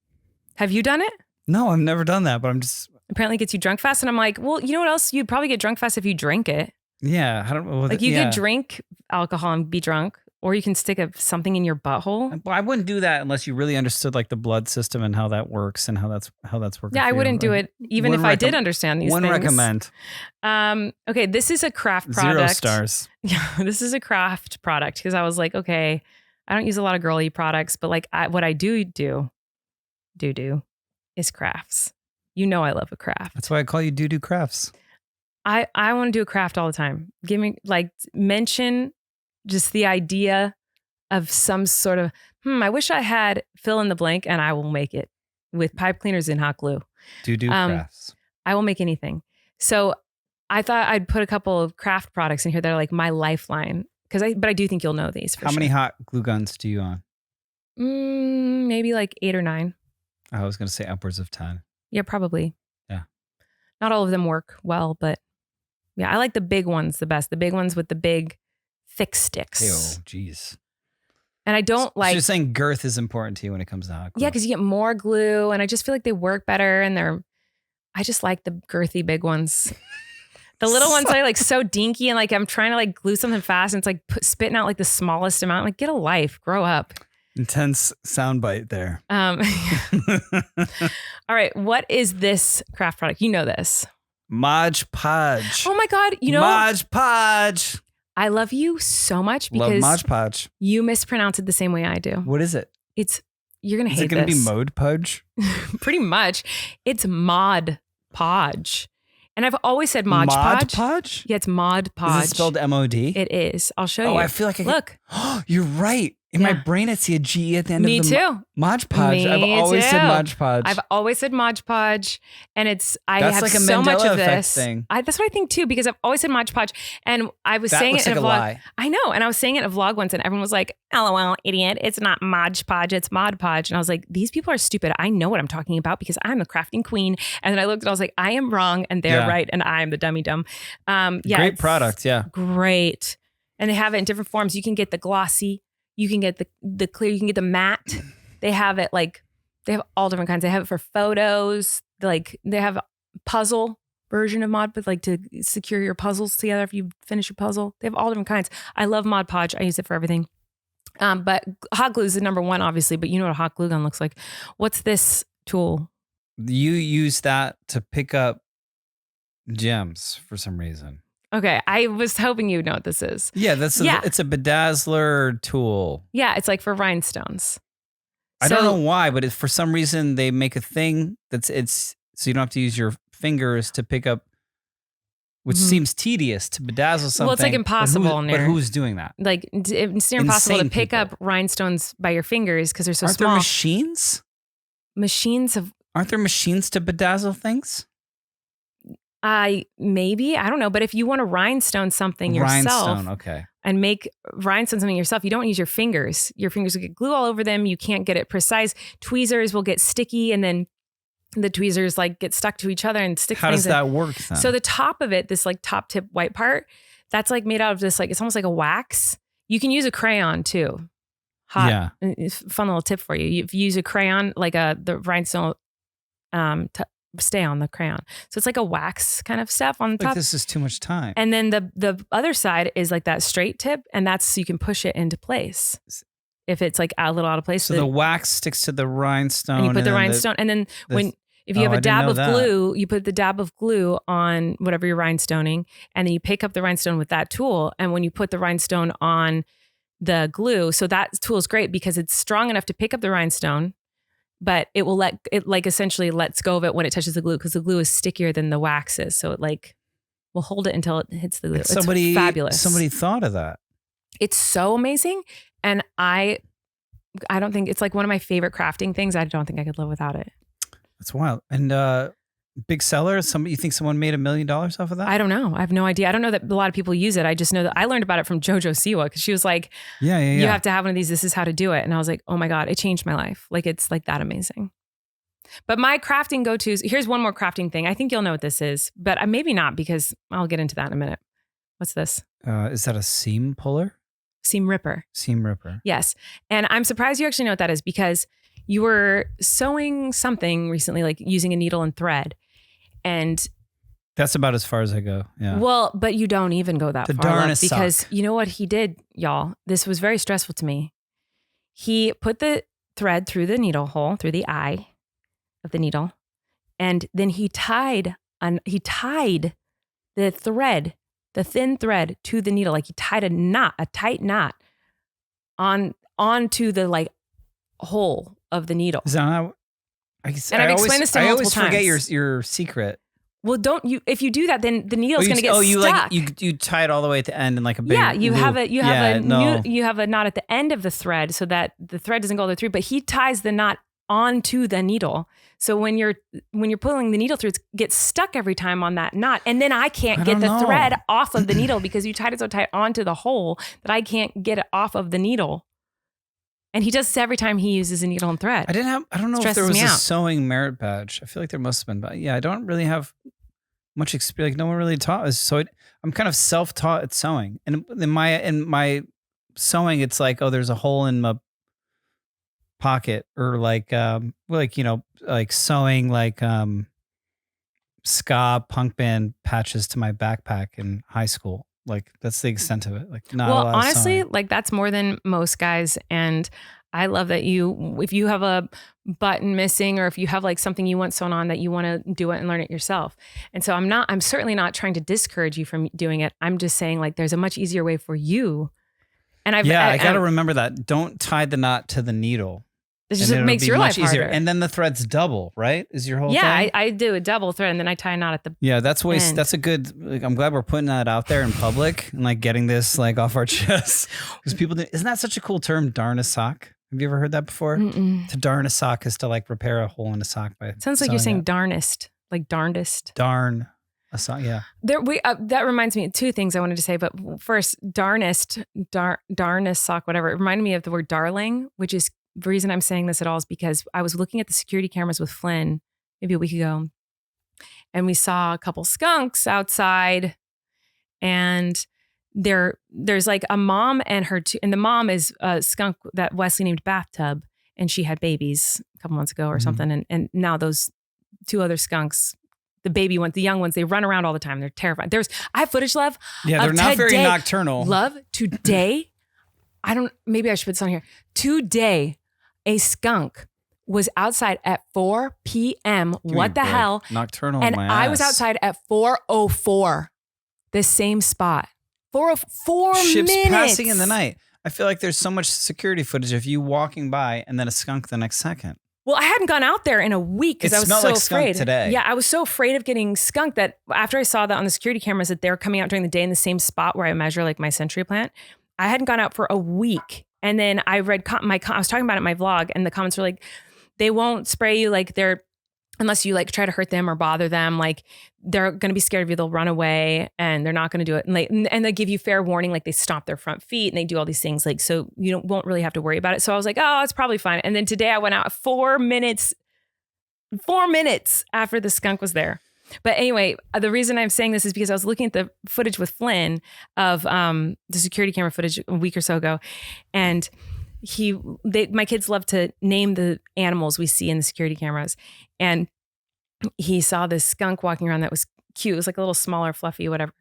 Have you done it? No, I've never done that, but I'm just. Apparently it gets you drunk fast. And I'm like, well, you know what else? You'd probably get drunk fast if you drink it. Yeah. I don't know. Like you could drink alcohol and be drunk. Or you can stick something in your butthole. Well, I wouldn't do that unless you really understood like the blood system and how that works and how that's working. Yeah, I wouldn't do it even if I did understand these things. Wouldn't recommend. Okay, this is a craft product. 0 stars. Yeah, this is a craft product because I was like, okay, I don't use a lot of girly products, but like what I do is crafts. You know I love a craft. That's why I call you do crafts. I want to do a craft all the time. Give me mention just the idea of some sort of, I wish I had fill in the blank and I will make it with pipe cleaners and hot glue. Do crafts. I will make anything. So I thought I'd put a couple of craft products in here that are like my lifeline. But I do think you'll know these for How many hot glue guns do you own? Maybe like 8 or 9. I was going to say upwards of 10. Yeah, probably. Yeah. Not all of them work well, but yeah, I like the big ones the best. The big ones with the big thick sticks. Oh, geez. And I don't like. So you're saying girth is important to you when it comes to hot glue? Yeah, because you get more glue, and I just feel like they work better, and I just like the girthy big ones. The little ones are like so dinky, and like I'm trying to like glue something fast, and it's like spitting out like the smallest amount. Like, get a life, grow up. Intense soundbite there. All right, what is this craft product? You know this. Mod Podge. Oh my God, Mod Podge. I love you so much because love Mod Podge. You mispronounce it the same way I do. What is it? You're gonna hate this. Is it gonna be Mod Podge? Pretty much. It's Mod Podge. And I've always said Mod Podge. Mod Podge? Yeah, it's Mod Podge. Is it spelled M-O-D? It is. I'll show you. Oh, I feel like Look. You're right. In my brain, I see a G at the end of the... Me too. Mod Podge. I've always said Mod Podge. I've always said Mod Podge. And I that's have like a so Mandela much of effect this. Thing. That's what I think too, because I've always said Mod Podge. And I was saying it in a vlog. Lie. I know. And I was saying it in a vlog once and everyone was like, LOL, idiot. It's not Mod Podge, it's Mod Podge. And I was like, these people are stupid. I know what I'm talking about because I'm the crafting queen. And then I looked and I was like, I am wrong and they're right. And I'm the dummy dumb. Great product. Yeah. Great. And they have it in different forms. You can get the glossy. You can get the clear, you can get the matte. They have it they have all different kinds. They have it for photos. They have a puzzle version of Mod, but like to secure your puzzles together if you finish your puzzle. They have all different kinds. I love Mod Podge. I use it for everything. But hot glue is the number one, obviously, but you know what a hot glue gun looks like. What's this tool? You use that to pick up gems for some reason. Okay, I was hoping you'd know what this is. Yeah, it's a bedazzler tool. Yeah, it's like for rhinestones. I don't know why, but for some reason they make a thing it's so you don't have to use your fingers to pick up, which seems tedious to bedazzle something. Well, it's like impossible. But who's doing that? Like it's near impossible to pick up rhinestones by your fingers because they're so small. Aren't there machines? Aren't there machines to bedazzle things? Maybe, I don't know. But if you want to rhinestone something yourself okay. and make rhinestone something yourself, you don't use your fingers. Your fingers will get glue all over them. You can't get it precise. Tweezers will get sticky and then the tweezers get stuck to each other and stick How things does that work then? So the top of it, this top tip white part, that's made out of this, it's almost like a wax. You can use a crayon too. Hot, fun little tip for you. If you use a crayon, like the rhinestone, stay on the crayon. So it's like a wax kind of stuff on the top. This is too much time. And then the other side is like that straight tip, and that's so you can push it into place. If it's like a little out of place. So the wax sticks to the rhinestone. And you put the rhinestone, and then if you have a dab of glue, you put the dab of glue on whatever you're rhinestoning, and then you pick up the rhinestone with that tool. And when you put the rhinestone on the glue, so that tool is great because it's strong enough to pick up the rhinestone, but it will essentially lets go of it when it touches the glue, because the glue is stickier than the wax is. So it will hold it until it hits the glue. It's fabulous. Somebody thought of that. It's so amazing. And I don't think it's like one of my favorite crafting things. I don't think I could live without it. That's wild. And big seller. You think someone made $1 million off of that? I don't know. I have no idea. I don't know that a lot of people use it. I just know that I learned about it from JoJo Siwa, because she was like, you have to have one of these. This is how to do it. And I was like, oh my God, it changed my life. Like, it's like that amazing. But my crafting go-tos, here's one more crafting thing. I think you'll know what this is, but maybe not, because I'll get into that in a minute. What's this? Is that a seam puller? Seam ripper. Seam ripper. Yes. And I'm surprised you actually know what that is, because you were sewing something recently, like using a needle and thread. And that's about as far as I go. Yeah. Well, but you don't even go that far, left, because you know what he did, y'all? This was very stressful to me. He put the thread through the needle hole, through the eye of the needle, and then he tied the thread, the thin thread, to the needle. Like, he tied a tight knot onto the hole of the needle. Is that not, I've explained this to multiple times. I always forget your secret. Well, don't you? If you do that, then the needle's going to get stuck. You tie it all the way at the end, and like a big you loop. you have a knot at the end of the thread, so that the thread doesn't go all the way through. But he ties the knot onto the needle, so when you're pulling the needle through, it gets stuck every time on that knot, and then I can't get the thread off of the needle because you tied it so tight onto the hole that I can't get it off of the needle. And he does this every time he uses a needle and thread. I don't know if there was a sewing merit badge. I feel like there must have been, but yeah, I don't really have much experience. Like, no one really taught us. So I'm kind of self-taught at sewing. And in my sewing, it's like, oh, there's a hole in my pocket, or like sewing ska punk band patches to my backpack in high school. Like, that's the extent of it. Like, not a lot honestly, of sewing. like, that's more than most guys. And I love that if you have a button missing, or if you have like something you want sewn on, that you want to do it and learn it yourself. And so I'm certainly not trying to discourage you from doing it. I'm just saying, like, there's a much easier way for you. And I got to remember that. Don't tie the knot to the needle. It just makes your life easier. harder. And then the thread's double, right? Is your whole thing? Yeah, I do a double thread, and then I tie a knot at the that's a good, like, I'm glad we're putting that out there in public and like getting this like off our chest. Because isn't that such a cool term, darn a sock? Have you ever heard that before? Mm-mm. To darn a sock is to like repair a hole in a sock by Sounds like you're saying darnest, like darndest. Darn a sock, yeah. That reminds me of two things I wanted to say. But first, darnest sock, whatever. It reminded me of the word darling, which is the reason I'm saying this at all is because I was looking at the security cameras with Flynn maybe a week ago, and we saw a couple skunks outside, and there's like a mom and her two, and the mom is a skunk that Wesley named Bathtub, and she had babies a couple months ago or something, and now those two other skunks, the young ones, they run around all the time. They're terrifying. I have footage, Love. Yeah, they're not very nocturnal. Love, today, maybe I should put this on here. Today, a skunk was outside at 4 p.m. What the hell? Nocturnal. And I was outside at 4:04. The same spot. 4:04 Ships minutes. passing in the night. I feel like there's so much security footage of you walking by and then a skunk the next second. Well, I hadn't gone out there in a week because I was so afraid. Today. Yeah, I was so afraid of getting skunked that after I saw that on the security cameras that they're coming out during the day in the same spot where I measure like my century plant, I hadn't gone out for a week. And then I read I was talking about it in my vlog, and the comments were like, they won't spray you like unless you like try to hurt them or bother them. Like, they're going to be scared of you. They'll run away and they're not going to do it. And they give you fair warning. Like, they stomp their front feet and they do all these things. Like, so you won't really have to worry about it. So I was like, oh, it's probably fine. And then today I went out 4 minutes after the skunk was there. But anyway, the reason I'm saying this is because I was looking at the footage with Flynn of the security camera footage a week or so ago. And my kids love to name the animals we see in the security cameras. And he saw this skunk walking around that was cute. It was like a little smaller, fluffy, whatever.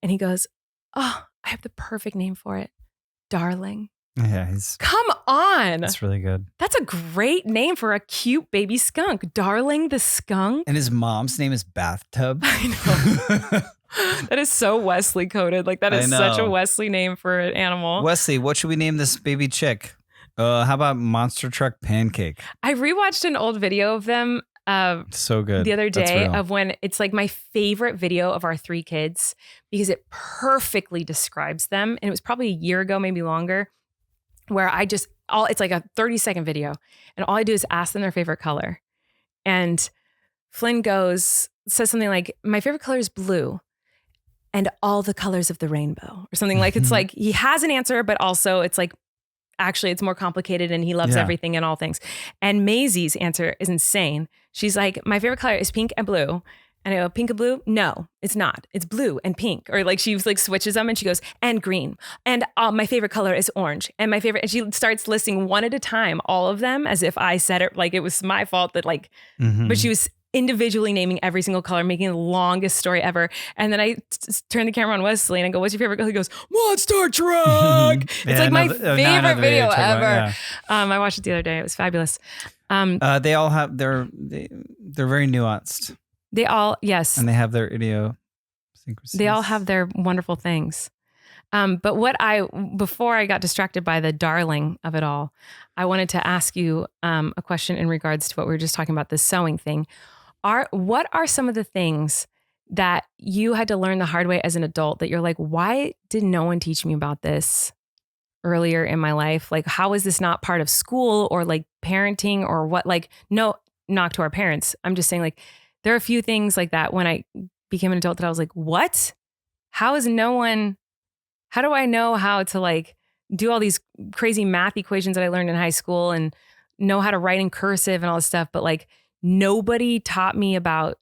And he goes, "Oh, I have the perfect name for it. Darling." Yeah, Come on. That's really good. That's a great name for a cute baby skunk. Darling the skunk. And his mom's name is Bathtub. I know. That is so Wesley coded. Like that is such a Wesley name for an animal. Wesley, what should we name this baby chick? How about Monster Truck Pancake? I rewatched an old video of them so good the other day of when it's like my favorite video of our 3 kids because it perfectly describes them. And it was probably a year ago, maybe longer, where it's like a 30-second video. And all I do is ask them their favorite color. And Flynn says something like, "My favorite color is blue and all the colors of the rainbow," or something like, it's like he has an answer, but also it's like, actually, it's more complicated and he loves everything and all things. And Maisie's answer is insane. She's like, "My favorite color is pink and blue." And I go, "Pink and blue? No, it's not. It's blue and pink." Or like she like switches them and she goes, "And green. And my favorite color is orange. And my favorite," and she starts listing one at a time, all of them, as if I said it, like it was my fault that like, but she was individually naming every single color, making the longest story ever. And then I turn the camera on Wesley and I go, "What's your favorite color?" He goes, "Monster Truck." It's like my favorite video ever. I watched it the other day. It was fabulous. They all have they're very nuanced. They all, yes. And they have their idiosyncrasies. They all have their wonderful things. But before I got distracted by the darling of it all, I wanted to ask you a question in regards to what we were just talking about, the sewing thing. What are some of the things that you had to learn the hard way as an adult that you're like, why did no one teach me about this earlier in my life? Like, how is this not part of school or like parenting or what? Like, no knock to our parents. I'm just saying like, there are a few things like that when I became an adult that I was like, what? How do I know how to like do all these crazy math equations that I learned in high school and know how to write in cursive and all this stuff? But like nobody taught me about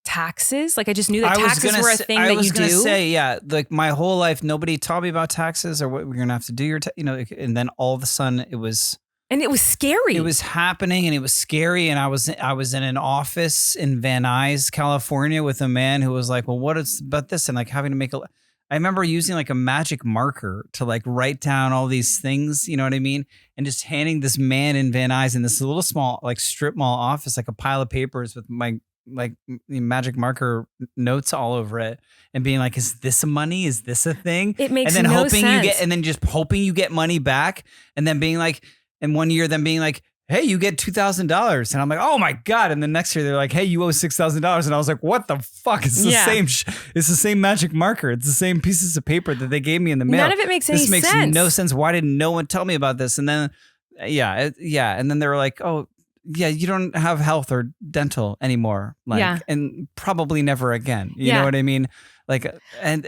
taxes. Like I just knew that taxes were a thing that you do. I was going to say, yeah, like my whole life, nobody taught me about taxes or what we're going to have to do and then all of a sudden it was. And it was scary. It was happening and it was scary. And I was in an office in Van Nuys, California with a man who was like, "Well, what is about this?" And like having to I remember using like a magic marker to like write down all these things, you know what I mean? And just handing this man in Van Nuys in this little small like strip mall office, like a pile of papers with my like magic marker notes all over it and being like, "Is this a money? Is this a thing?" It makes and then no hoping sense. and then just hoping you get money back and then being like, and one year them being like, "Hey, you get $2,000. And I'm like, "Oh my God." And the next year they're like, "Hey, you owe $6,000. And I was like, "What the fuck?" It's the same. It's the same magic marker. It's the same pieces of paper that they gave me in the mail. None of it makes any sense. This makes no sense. Why didn't no one tell me about this? And then, And then they were like, "Oh, yeah, you don't have health or dental anymore." Like, and probably never again. You know what I mean? Like, and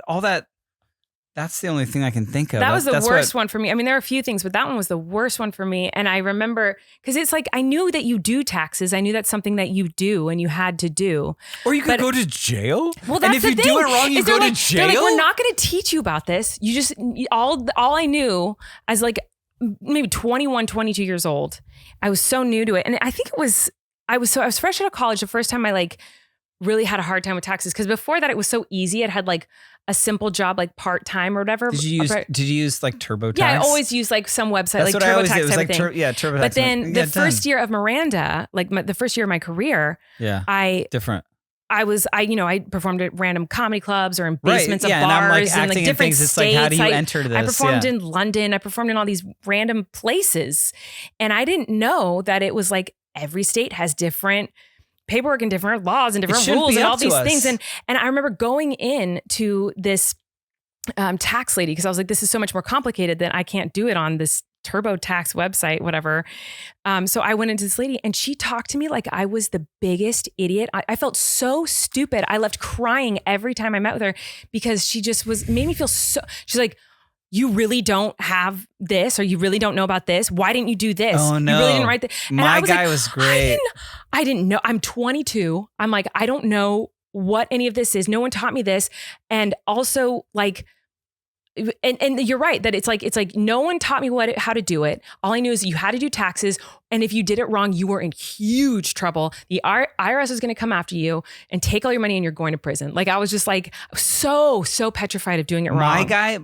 all that. That's the only thing I can think of. That was the worst one for me. I mean, there are a few things, but that one was the worst one for me. And I remember, because it's like, I knew that you do taxes. I knew that's something that you do and you had to do. Or you could go to jail. Well, that's and if the you thing. do it wrong, you go to jail. They're like, "We're not going to teach you about this. You just, all I knew as like maybe 21, 22 years old, I was so new to it. And I think I was fresh out of college the first time I like really had a hard time with taxes. Because before that, it was so easy. It had like a simple job, like part-time or whatever. Did you use like TurboTax? Yeah, I always use like some website, That's like what TurboTax I always did. type of thing. TurboTax. But then the first year of Miranda, like the first year of my career, different. I performed at random comedy clubs or in basements of bars and I'm like and acting like different things. It's states. like, how do you enter this? I performed in London. I performed in all these random places. And I didn't know that it was like every state has different paperwork and different laws and different rules and all these things. And I remember going in to this tax lady because I was like, this is so much more complicated that I can't do it on this TurboTax website, whatever. So I went into this lady and she talked to me like I was the biggest idiot. I felt so stupid. I left crying every time I met with her because she just made me feel so, she's like, you really don't have this, or you really don't know about this. Why didn't you do this? Oh, no. You really didn't write this. My guy was great. I didn't know. I'm 22. I'm like, I don't know what any of this is. No one taught me this. And also like, and you're right that it's like no one taught me how to do it. All I knew is you had to do taxes, and if you did it wrong, you were in huge trouble. The IRS is going to come after you and take all your money, and you're going to prison. Like I was just like so petrified of doing it wrong. My guy,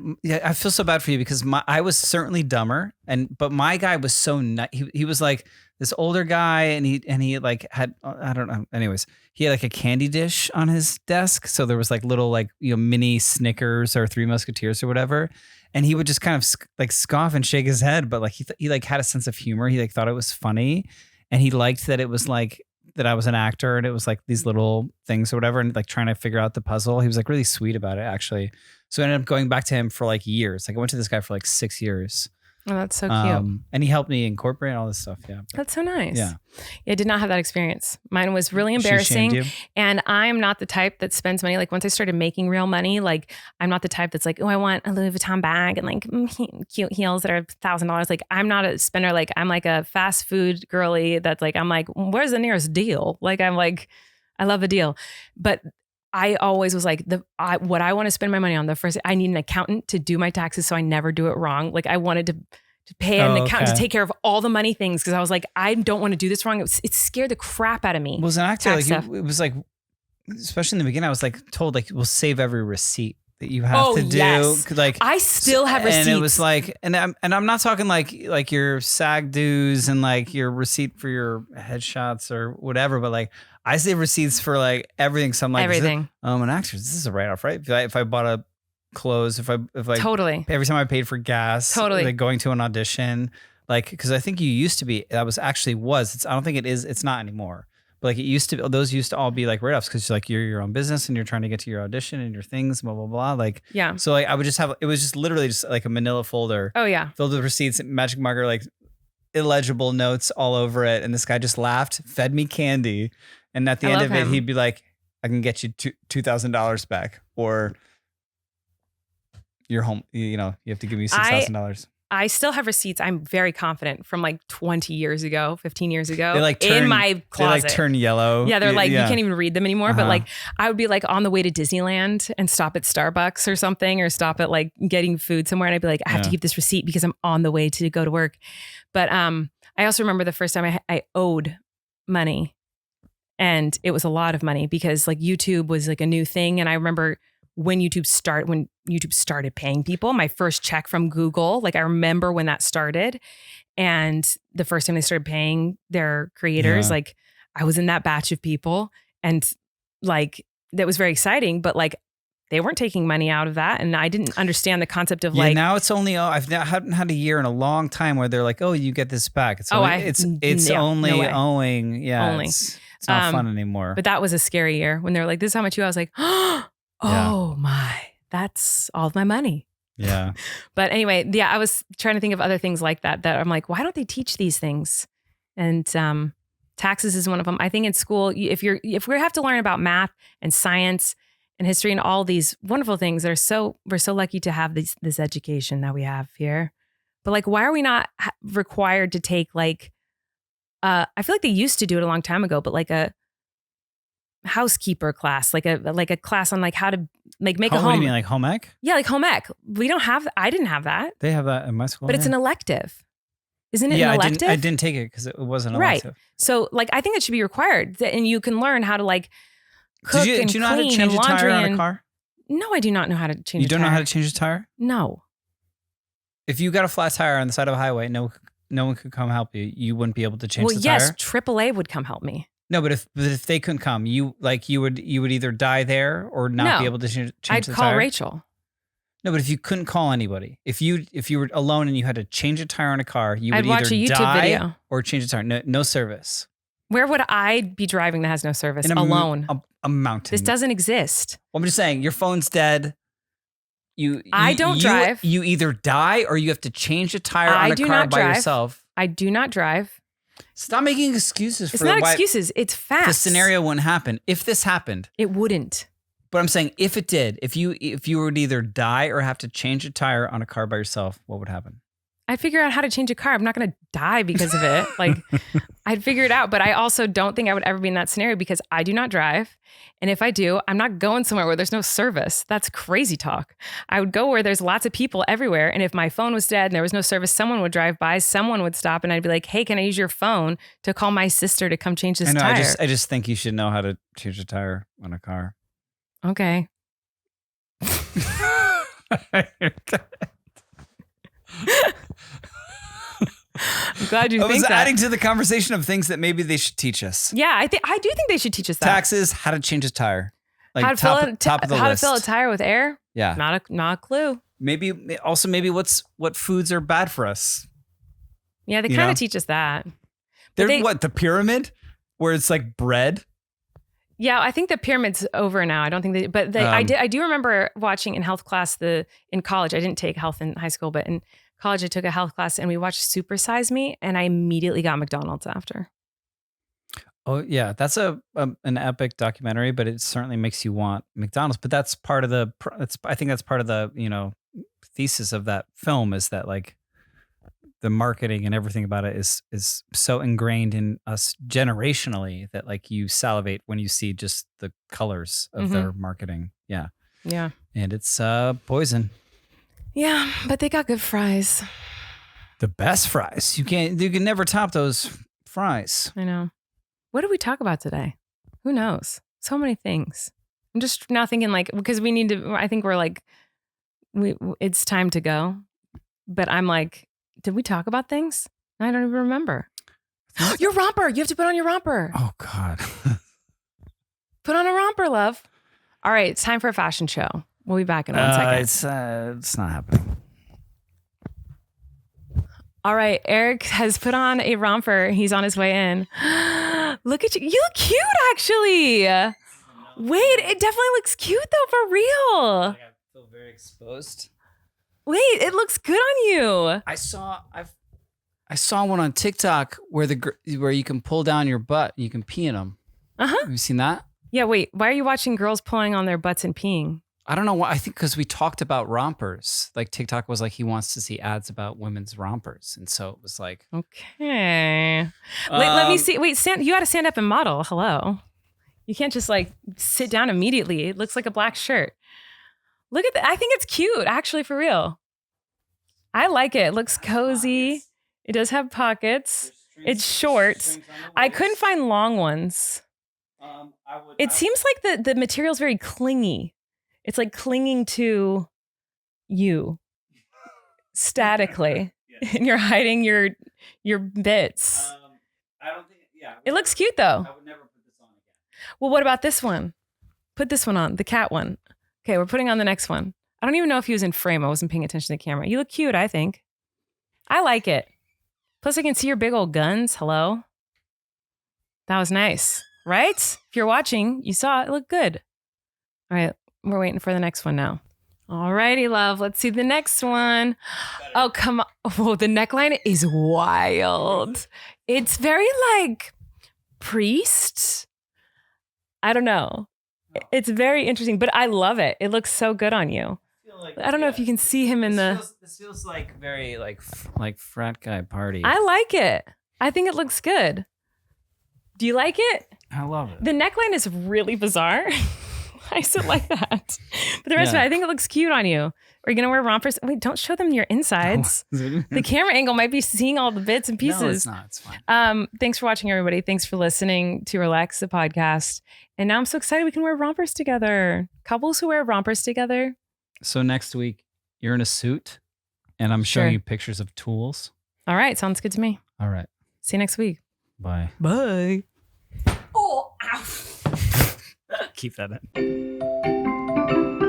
I feel so bad for you because I was certainly dumber, but my guy was so nice. He was like this older guy, and he like had, I don't know. Anyways, he had like a candy dish on his desk, so there was like little like mini Snickers or Three Musketeers or whatever, and he would just kind of like scoff and shake his head, but like he like had a sense of humor. He like thought it was funny, and he liked that it was like that I was an actor, and it was like these little things or whatever, and like trying to figure out the puzzle. He was like really sweet about it actually. So I ended up going back to him for like years. Like I went to this guy for like 6 years. Oh, that's so cute. And he helped me incorporate all this stuff. Yeah. That's so nice. Yeah. I did not have that experience. Mine was really She embarrassing. shamed you? And I'm not the type that spends money. Like once I started making real money, like I'm not the type that's like, oh, I want a Louis Vuitton bag and like cute heels that are $1,000. Like I'm not a spender. Like I'm like a fast food girly that's like, I'm like, where's the nearest deal? Like I'm like, I love a deal. But I always was like, what I want to spend my money on, the first, I need an accountant to do my taxes so I never do it wrong. Like I wanted to pay an accountant to take care of all the money things because I was like, I don't want to do this wrong. It scared the crap out of me. Well, as an actor, like it was like, especially in the beginning, I was like told like we'll save every receipt that you have to do. Yes. Like I still have receipts. And it was like, and I'm not talking like your SAG dues and like your receipt for your headshots or whatever, but like I save receipts for like everything. So I'm like, everything. An actor, this is a write off, right? If I bought a clothes, if I totally every time I paid for gas, totally like going to an audition, like because I think you used to be that was actually was it's I don't think it is, it's not anymore, but like it used to, those used to all be like write-offs because like you're your own business and you're trying to get to your audition and your things, blah blah blah, like yeah. So like I would just have, it was just literally just like a manila folder, oh yeah, filled with receipts, magic marker, like illegible notes all over it, and this guy just laughed, fed me candy, and at the end of it he'd be like, I can get you $2,000 back, or you're home, you have to give me $6,000. I still have receipts. I'm very confident from like 20 years ago, 15 years ago, they like turn, in my closet. They like turn yellow. Yeah, they're like, you can't even read them anymore. Uh-huh. But like, I would be like on the way to Disneyland and stop at Starbucks or something, or stop at like getting food somewhere. And I'd be like, I have to keep this receipt because I'm on the way to go to work. But I also remember the first time I owed money, and it was a lot of money because like YouTube was like a new thing. And I remember when YouTube started paying people, my first check from Google, like I remember when that started, and the first time they started paying their creators, like I was in that batch of people, and like that was very exciting, but like they weren't taking money out of that, and I didn't understand the concept of like, now it's only, I haven't had a year in a long time where they're like, oh, you get this back. It's only owing. Yeah, only. It's not fun anymore. But that was a scary year when they're like, this is how much you, I was like, oh my, that's all of my money. Yeah. But anyway, yeah, I was trying to think of other things like that I'm like, why don't they teach these things? And taxes is one of them. I think in school, if we have to learn about math and science and history and all these wonderful things that we're so lucky to have this education that we have here. But like, why are we not required to take like, I feel like they used to do it a long time ago, but like a housekeeper class, like a class on like how to like make a home. What do you mean, like home ec? Yeah, like home ec. We don't have. I didn't have that. They have that in my school, but it's an elective, isn't it? An elective? I didn't take it because it wasn't elective. Right. So like, I think it should be required, and you can learn how to like cook and do you know how to clean change and a tire laundry on a car? No, I do not know how to change. You don't know how to change a tire? No. If you got a flat tire on the side of a highway, no one could come help you. You wouldn't be able to change the tire. Well, yes, AAA would come help me. No, but if they couldn't come, you would either die there or not be able to change the tire. I'd call Rachel. No, but if you couldn't call anybody, if you were alone and you had to change a tire on a car, you would I'd watch either a YouTube die video. Or change a tire. No service. Where would I be driving that has no service alone? A mountain. This doesn't exist. Well, I'm just saying, your phone's dead. I don't drive. You either die or you have to change a tire on a car by yourself. I do not drive. Stop making excuses for It's not excuses. It's facts. The scenario wouldn't happen. If this happened. It wouldn't. But I'm saying if it did, if you would either die or have to change a tire on a car by yourself, what would happen? I'd figure out how to change a car. I'm not going to die because of it. Like, I'd figure it out. But I also don't think I would ever be in that scenario because I do not drive. And if I do, I'm not going somewhere where there's no service. That's crazy talk. I would go where there's lots of people everywhere. And if my phone was dead and there was no service, someone would drive by, someone would stop, and I'd be like, hey, can I use your phone to call my sister to come change this tire? I just think you should know how to change a tire on a car. Okay. I'm glad you think that. I was adding to the conversation of things that maybe they should teach us. Yeah, I do think they should teach us that. Taxes, how to change a tire. Like how to top of the list. How to fill a tire with air? Yeah. Not a clue. Maybe what foods are bad for us. Yeah, they kind of teach us that. What, the pyramid? Where it's like bread? Yeah, I think the pyramid's over now. I don't think I do remember watching in health class in college. I didn't take health in high school, but in college I took a health class and we watched Super Size Me, and I immediately got McDonald's after. Oh yeah, that's an epic documentary, but it certainly makes you want McDonald's. But that's part of I think that's part of the thesis of that film is that like the marketing and everything about it is so ingrained in us generationally that like you salivate when you see just the colors of their marketing. Yeah. Yeah. And it's poison. Yeah, but they got good fries. The best fries. You can never top those fries. I know. What did we talk about today? Who knows? So many things. I'm just now thinking like, because we need to, I think we're like, it's time to go. But I'm like, did we talk about things? I don't even remember. Your romper. You have to put on your romper. Oh, God. Put on a romper, love. All right. It's time for a fashion show. We'll be back in 1 second. It's not happening. All right. Erik has put on a romper. He's on his way in. Look at you. You look cute, actually. Wait, it definitely looks cute, though, for real. I feel very exposed. Wait, it looks good on you. I saw one on TikTok where you can pull down your butt and you can pee in them. Uh-huh. Have you seen that? Yeah, wait. Why are you watching girls pulling on their butts and peeing? I don't know why. I think because we talked about rompers. Like TikTok was like, he wants to see ads about women's rompers. And so it was like. Okay. Let me see. Wait, you got to stand up and model. Hello. You can't just like sit down immediately. It looks like a black shirt. Look at that. I think it's cute, actually, for real. I like it. It looks cozy. It does have pockets. It's short. I couldn't find long ones. It seems like the material's very clingy. It's like clinging to you statically. And you're hiding your bits. I don't think, yeah. It looks cute, though. I would never put this on again. Well, what about this one? Put this one on, the cat one. Okay, we're putting on the next one. I don't even know if he was in frame. I wasn't paying attention to the camera. You look cute, I think. I like it. Plus, I can see your big old guns. Hello. That was nice, right? If you're watching, you saw it looked good. All right, we're waiting for the next one now. All righty, love. Let's see the next one. Oh, come on. Oh, the neckline is wild. It's very like priest. I don't know. It's very interesting, but I love it. It looks so good on you. I don't know if you can see him in This feels like very like frat guy party. I like it. I think it looks good. Do you like it? I love it. The neckline is really bizarre. I still like that. But the rest of it, I think it looks cute on you. Are you going to wear rompers? Wait, don't show them your insides. The camera angle might be seeing all the bits and pieces. No, it's not. It's fine. Thanks for watching, everybody. Thanks for listening to Relax the Podcast. And now I'm so excited we can wear rompers together. Couples who wear rompers together. So next week, you're in a suit, and I'm showing you pictures of tools. All right. Sounds good to me. All right. See you next week. Bye. Bye. Oh, ow. Keep that in.